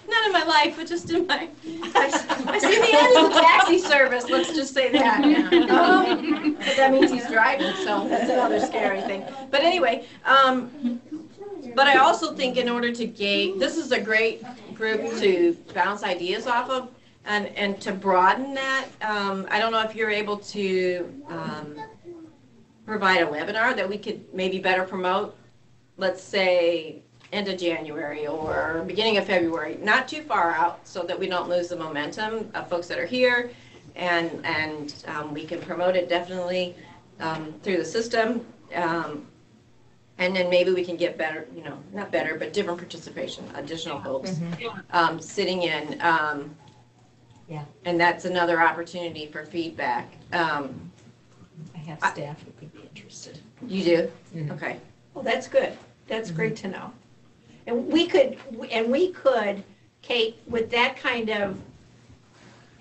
S1: Not in my life, but just in my, I see the end of the taxi service, let's just say that. But that means he's driving, so that's another scary thing. But anyway, but I also think in order to gauge, this is a great group to bounce ideas off of and to broaden that. I don't know if you're able to provide a webinar that we could maybe better promote, let's say end of January or beginning of February, not too far out so that we don't lose the momentum of folks that are here, and we can promote it definitely through the system, and then maybe we can get better, not better, but different participation, additional folks sitting in, and that's another opportunity for feedback.
S6: I have staff who could be interested.
S1: You do?
S6: Mm-hmm.
S1: Okay.
S2: Well, that's good. That's great to know. And we could, Kate, with that kind of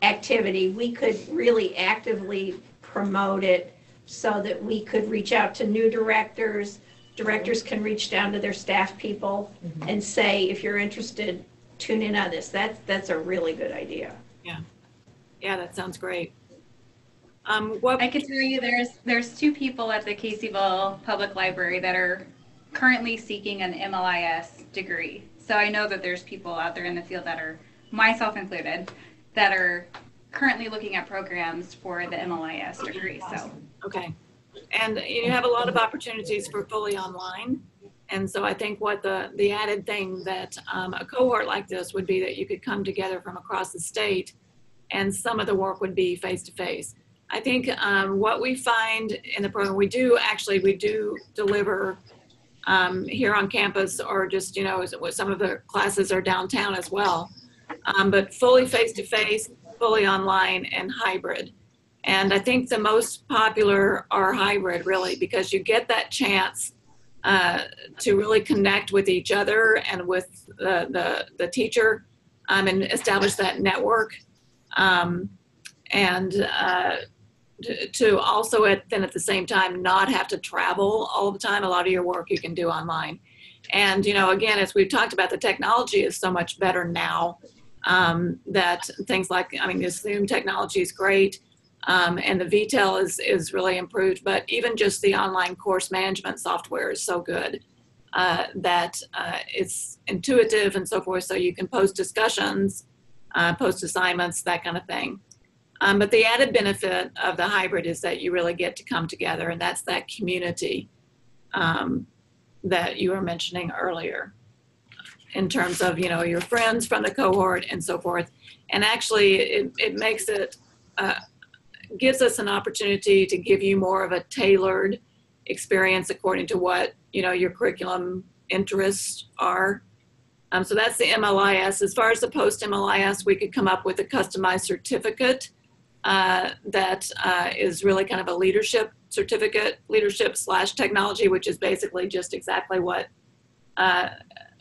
S2: activity, we could really actively promote it so that we could reach out to new directors. Directors can reach down to their staff people and say, if you're interested, tune in on this. That's a really good idea.
S13: Yeah, that sounds great.
S14: I could tell you there's two people at the Caseyville Public Library that are currently seeking an MLIS degree. So I know that there's people out there in the field that are, myself included, that are currently looking at programs for the MLIS degree. So
S13: okay, and you have a lot of opportunities for fully online. And so I think what the added thing that a cohort like this would be that you could come together from across the state, and some of the work would be face-to-face. I think what we find in the program, we do deliver here on campus, or just, some of the classes are downtown as well, but fully face-to-face, fully online, and hybrid. And I think the most popular are hybrid, really, because you get that chance to really connect with each other and with the teacher and establish that network. To also then at the same time not have to travel all the time. A lot of your work you can do online. And again, as we've talked about, the technology is so much better now that things like, I mean, the Zoom technology is great, and the VTEL is really improved, but even just the online course management software is so good that it's intuitive and so forth, so you can post discussions, post assignments, that kind of thing. But the added benefit of the hybrid is that you really get to come together, and that's that community that you were mentioning earlier, in terms of, you know, your friends from the cohort and so forth. And actually it makes it, gives us an opportunity to give you more of a tailored experience according to what, you know, your curriculum interests are. So that's the MLIS. As far as the post-MLIS, we could come up with a customized certificate that is really kind of a leadership certificate, leadership/technology, which is basically just exactly what,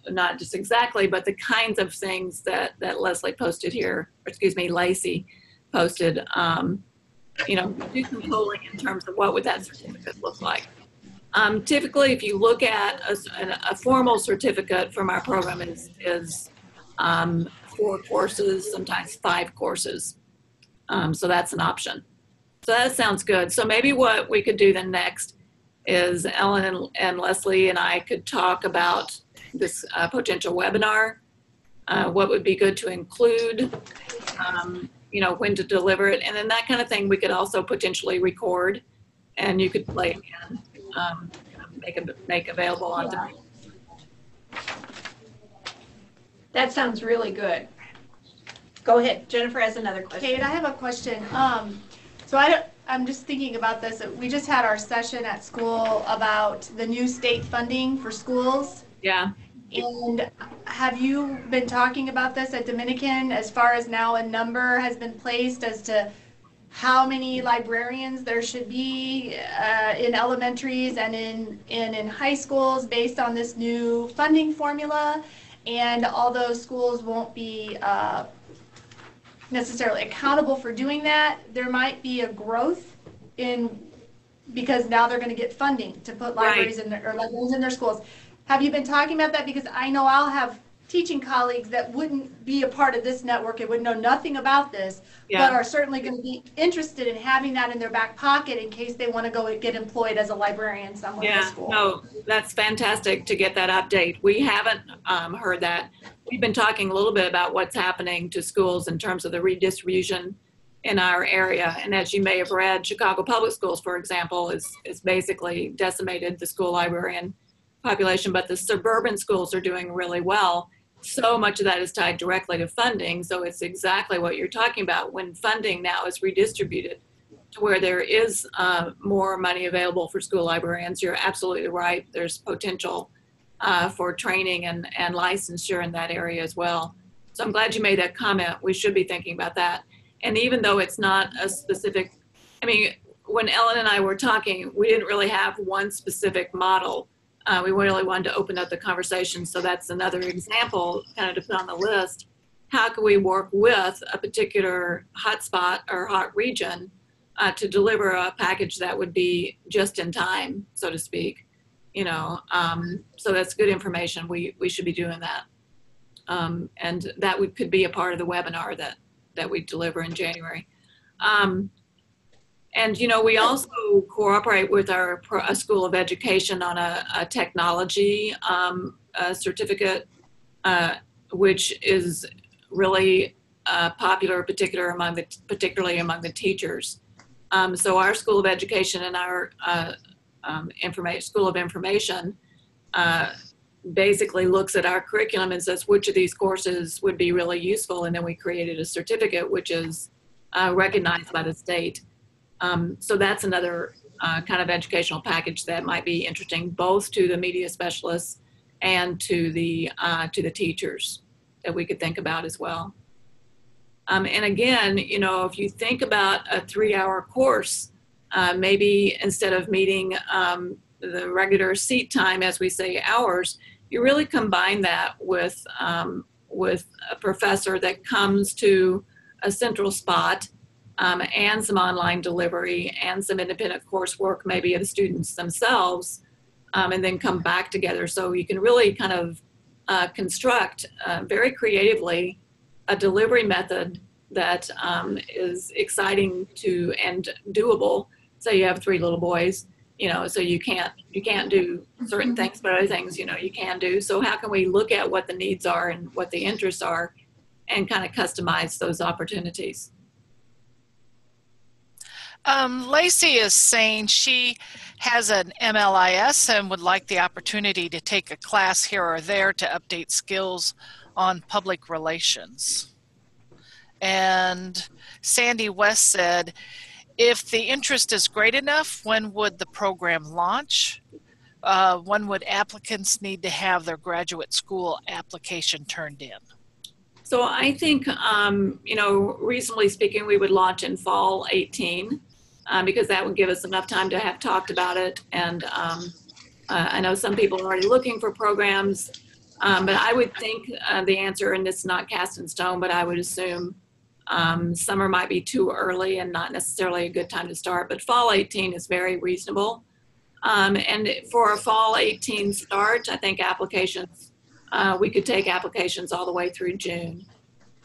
S13: not just exactly, but the kinds of things that Leslie posted here, or excuse me, Lacey posted, you know, do some polling in terms of what would that certificate look like. Typically, if you look at a formal certificate from our program is 4 courses, sometimes 5 courses. So that's an option. So that sounds good. So maybe what we could do then next is Ellen and Leslie and I could talk about this potential webinar, what would be good to include, you know, when to deliver it, and then that kind of thing we could also potentially record, and you could play again, make available on demand.
S2: That sounds really good. Go ahead, Jennifer has another question.
S11: Kate, I have a question. So I'm just thinking about this. We just had our session at school about the new state funding for schools.
S13: Yeah.
S11: And have you been talking about this at Dominican, as far as now a number has been placed as to how many librarians there should be in elementaries and in high schools based on this new funding formula? And although schools won't be necessarily accountable for doing that, there might be a growth because now they're going to get funding to put libraries in their, or librarians in their schools. Have you been talking about that? Because I know I'll have teaching colleagues that wouldn't be a part of this network and would know nothing about this, but are certainly going to be interested in having that in their back pocket in case they want to go get employed as a librarian somewhere in the school.
S13: No, that's fantastic to get that update. We haven't heard that. We've been talking a little bit about what's happening to schools in terms of the redistribution in our area. And as you may have read, Chicago Public Schools, for example, is basically decimated the school librarian population, but the suburban schools are doing really well. So much of that is tied directly to funding. So it's exactly what you're talking about. When funding now is redistributed to where there is more money available for school librarians, you're absolutely right. There's potential for training and licensure in that area as well. So I'm glad you made that comment. We should be thinking about that. And even though it's not a specific, I mean, when Ellen and I were talking, we didn't really have one specific model. We really wanted to open up the conversation. So that's another example kind of to put on the list. How can we work with a particular hotspot or hot region to deliver a package that would be just in time, so to speak, you know? So that's good information. We should be doing that. And that could be a part of the webinar that we deliver in January. And, you know, we also cooperate with our School of Education on a technology certificate, which is really popular, particularly among the teachers. So our School of Education and our School of Information basically looks at our curriculum and says which of these courses would be really useful, and then we created a certificate which is recognized by the state. So that's another kind of educational package that might be interesting both to the media specialists and to the teachers that we could think about as well. And again, you know, if you think about a 3-hour course, maybe instead of meeting the regular seat time, as we say, hours, you really combine that with a professor that comes to a central spot and some online delivery and some independent coursework, maybe of the students themselves, and then come back together. So you can really kind of construct very creatively a delivery method that is exciting to and doable. Say you have 3 little boys, you know, so you can't do certain things, but other things, you know, you can do. So how can we look at what the needs are and what the interests are and kind of customize those opportunities?
S9: Lacey is saying she has an MLIS and would like the opportunity to take a class here or there to update skills on public relations. And Sandy West said, if the interest is great enough, when would the program launch? When would applicants need to have their graduate school application turned in?
S13: So I think, you know, reasonably speaking, we would launch in fall 18 because that would give us enough time to have talked about it. And I know some people are already looking for programs, but I would think the answer, and it's not cast in stone, but I would assume summer might be too early and not necessarily a good time to start, but fall 18 is very reasonable. And for a fall 18 start, I think applications, we could take applications all the way through June.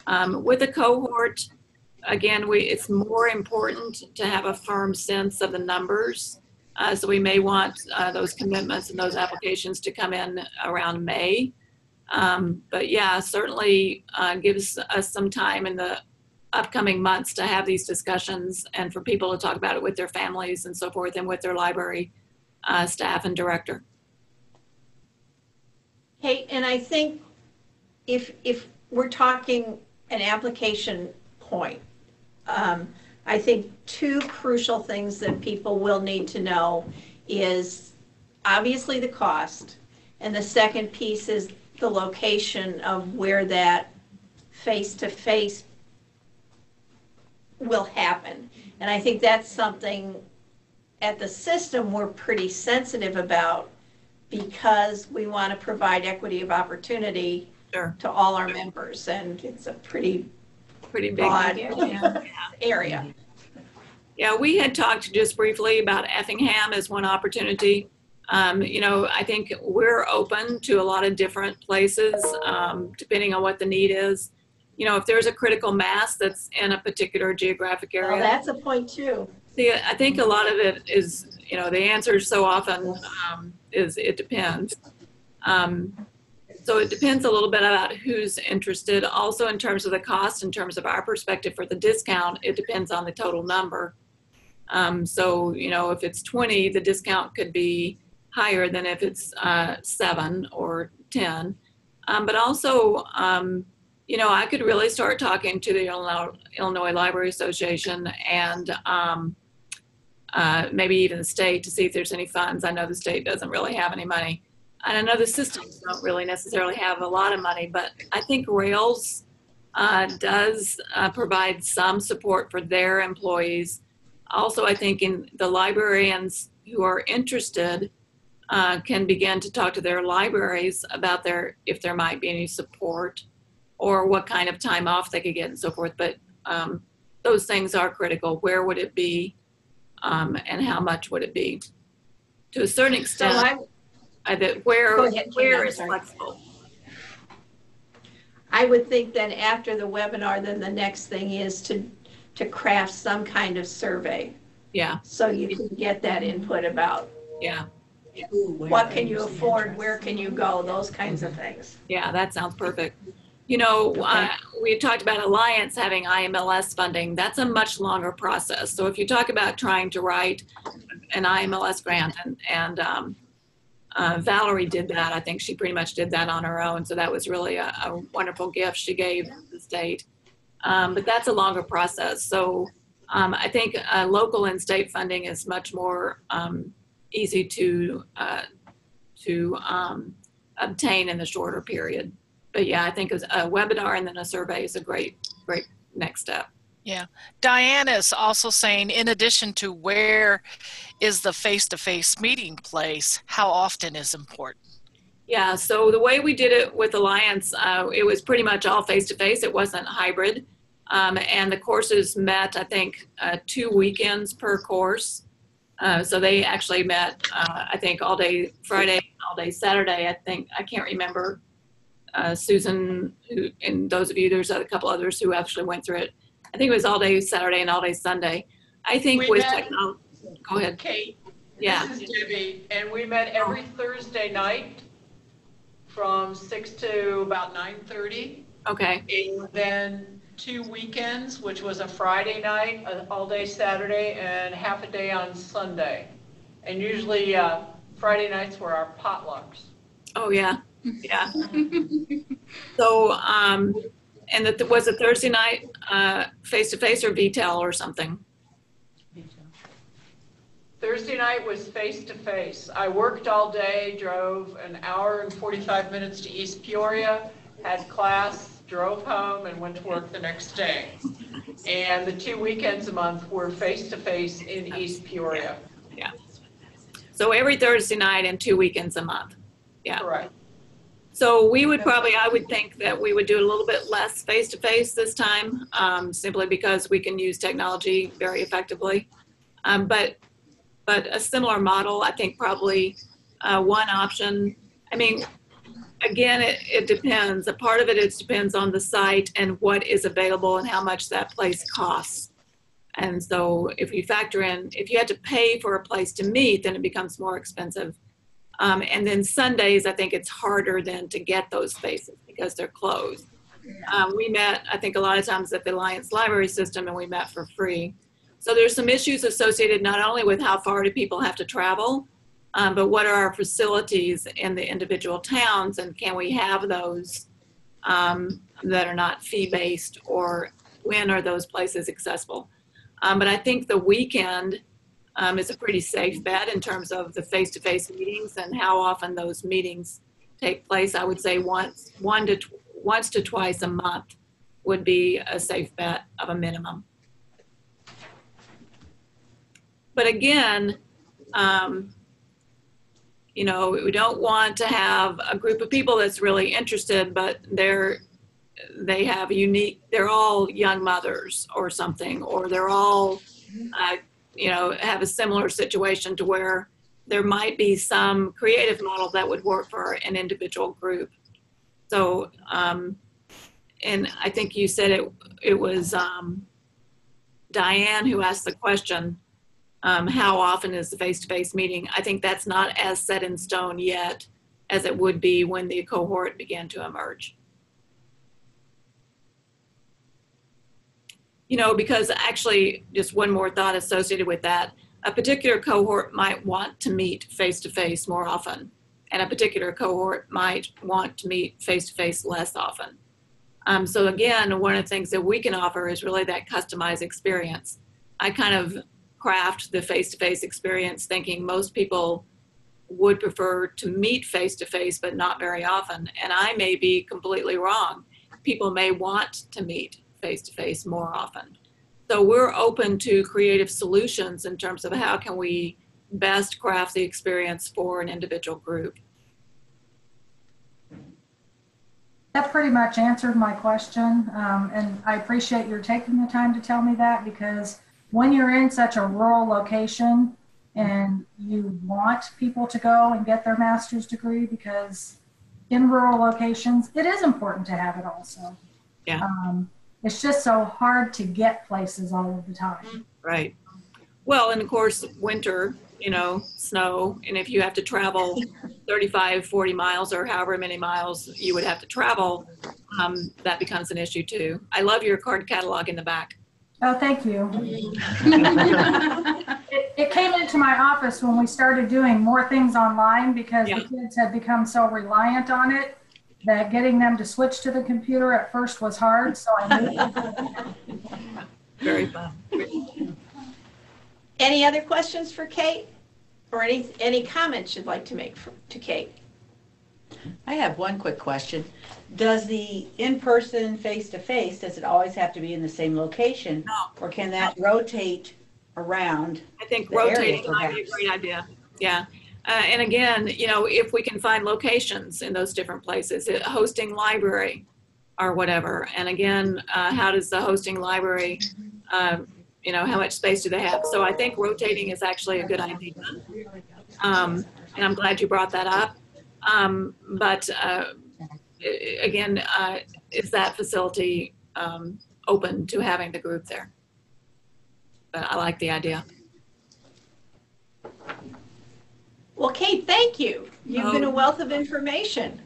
S13: With a cohort, again, it's more important to have a firm sense of the numbers. So we may want those commitments and those applications to come in around May. But yeah, certainly gives us some time in the upcoming months to have these discussions and for people to talk about it with their families and so forth and with their library staff and director.
S2: Hey, and I think if we're talking an application point, I think 2 crucial things that people will need to know is obviously the cost, and the second piece is the location of where that face-to-face will happen. And I think that's something at the system we're pretty sensitive about because we want to provide equity of opportunity to all our members, and it's a pretty
S13: big
S2: broad area.
S13: Yeah, we had talked just briefly about Effingham as one opportunity. You know, I think we're open to a lot of different places depending on what the need is. You know, if there's a critical mass that's in a particular geographic area.
S2: Well, that's a point too.
S13: See, I think a lot of it is, you know, the answer so often is it depends. So it depends a little bit about who's interested. Also in terms of the cost, in terms of our perspective for the discount, it depends on the total number. So, you know, if it's 20, the discount could be higher than if it's 7 or 10. But also, you know, I could really start talking to the Illinois Library Association and maybe even the state to see if there's any funds. I know the state doesn't really have any money. And I know the systems don't really necessarily have a lot of money, but I think Rails does provide some support for their employees. Also, I think the librarians who are interested can begin to talk to their libraries about if there might be any support or what kind of time off they could get and so forth. But those things are critical. Where would it be and how much would it be? To a certain extent, where is flexible.
S2: I would think that after the webinar, then the next thing is to craft some kind of survey.
S13: Yeah.
S2: So you can get that input about what can you afford, where can you go, those kinds of things.
S13: Yeah, that sounds perfect. You know, we talked about Alliance having IMLS funding. That's a much longer process. So if you talk about trying to write an IMLS grant, and Valerie did that, I think she pretty much did that on her own. So that was really a wonderful gift she gave the state. But that's a longer process. So I think local and state funding is much more easy to obtain in the shorter period. But yeah, I think a webinar and then a survey is a great next step.
S9: Yeah. Diane is also saying, in addition to where is the face-to-face meeting place, how often is important?
S13: Yeah, so the way we did it with Alliance, it was pretty much all face-to-face. It wasn't hybrid. And the courses met, I think, 2 weekends per course. So they actually met, I think, all day Friday, all day Saturday. I can't remember Susan, and those of you, there's a couple others who actually went through it. I think it was all day Saturday and all day Sunday. I think with technology, go ahead.
S8: Kate,
S13: yeah.
S8: This is Debbie, and we met every Thursday night from 6 to about 9:30.
S13: Okay.
S8: And then 2 weekends, which was a Friday night, an all-day Saturday, and half a day on Sunday. And usually Friday nights were our potlucks.
S13: Oh, yeah. Yeah. So, and was it Thursday night face-to-face or VTEL or something?
S8: Thursday night was face-to-face. I worked all day, drove an hour and 45 minutes to East Peoria, had class, drove home, and went to work the next day. And the 2 weekends a month were face-to-face in East Peoria.
S13: Yeah. So every Thursday night and 2 weekends a month. Yeah.
S8: Correct.
S13: So we would probably, I would think that we would do a little bit less face-to-face this time, simply because we can use technology very effectively. But a similar model, I think probably one option. I mean, again, it depends. A part of it depends on the site and what is available and how much that place costs. And so if you factor in, if you had to pay for a place to meet, then it becomes more expensive. And then Sundays, I think it's harder then to get those spaces because they're closed. We met, I think, a lot of times at the Alliance Library System, and we met for free. So there's some issues associated not only with how far do people have to travel, but what are our facilities in the individual towns, and can we have those that are not fee-based, or when are those places accessible? But I think the weekend is a pretty safe bet in terms of the face-to-face meetings and how often those meetings take place. I would say once to twice a month would be a safe bet of a minimum. But again, you know, we don't want to have a group of people that's really interested, but they have unique, they're all young mothers or something, or they're all, you know, have a similar situation to where there might be some creative model that would work for an individual group. So, and I think you said it was Diane who asked the question, how often is the face-to-face meeting? I think that's not as set in stone yet as it would be when the cohort began to emerge. You know, because actually, just one more thought associated with that, a particular cohort might want to meet face-to-face more often, and a particular cohort might want to meet face-to-face less often. So again, one of the things that we can offer is really that customized experience. I kind of craft the face-to-face experience thinking most people would prefer to meet face-to-face, but not very often. And I may be completely wrong. People may want to meet face-to-face more often. So we're open to creative solutions in terms of how can we best craft the experience for an individual group.
S5: That pretty much answered my question, and I appreciate your taking the time to tell me that, because when you're in such a rural location and you want people to go and get their master's degree, because in rural locations, it is important to have it also.
S13: Yeah.
S5: It's just so hard to get places all of the time.
S13: Right. Well, and of course, winter, you know, snow, and if you have to travel 35, 40 miles or however many miles you would have to travel, that becomes an issue too. I love your card catalog in the back.
S5: Oh, thank you. It came into my office when we started doing more things online, because the kids had become so reliant on it that getting them to switch to the computer at first was hard. So I moved.
S13: Very fun.
S2: Any other questions for Kate? Or any comments you'd like to make to Kate?
S4: I have one quick question. Does the in-person face-to-face, does it always have to be in the same location?
S13: No.
S4: Or can that rotate around?
S13: I think
S4: the area,
S13: rotating might be a great idea. Yeah. And again, you know, if we can find locations in those different places, a hosting library or whatever. And again, how does the hosting library, you know, how much space do they have? So I think rotating is actually a good idea. And I'm glad you brought that up. But again, is that facility open to having the group there? But I like the idea.
S2: Well, Kate, thank you. You've been a wealth of information.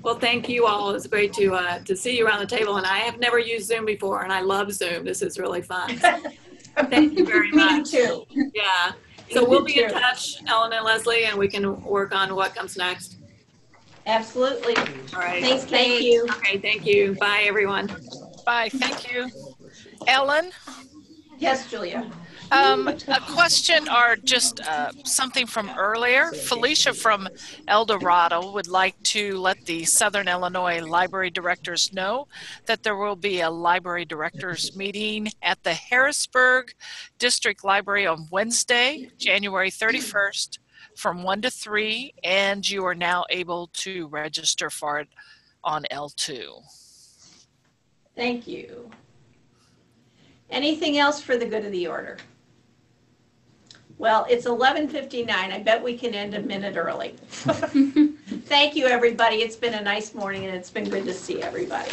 S13: Well, thank you all. It's great to see you around the table. And I have never used Zoom before, and I love Zoom. This is really fun. Thank you very much.
S2: Me too.
S13: Yeah. So we'll be in touch, Ellen and Leslie, and we can work on what comes next.
S2: Absolutely.
S13: All right.
S2: Thanks, Kate. Thank you.
S13: Okay, thank you. Bye, everyone.
S9: Bye, thank you. Ellen?
S2: Yes, Julia.
S9: A question or just something from earlier. Felicia from El Dorado would like to let the Southern Illinois Library Directors know that there will be a Library Directors meeting at the Harrisburg District Library on Wednesday, January 31st from 1 to 3, and you are now able to register for it on L2.
S2: Thank you. Anything else for the good of the order? Well, it's 11:59. I bet we can end a minute early. Thank you, everybody. It's been a nice morning, and it's been good to see everybody.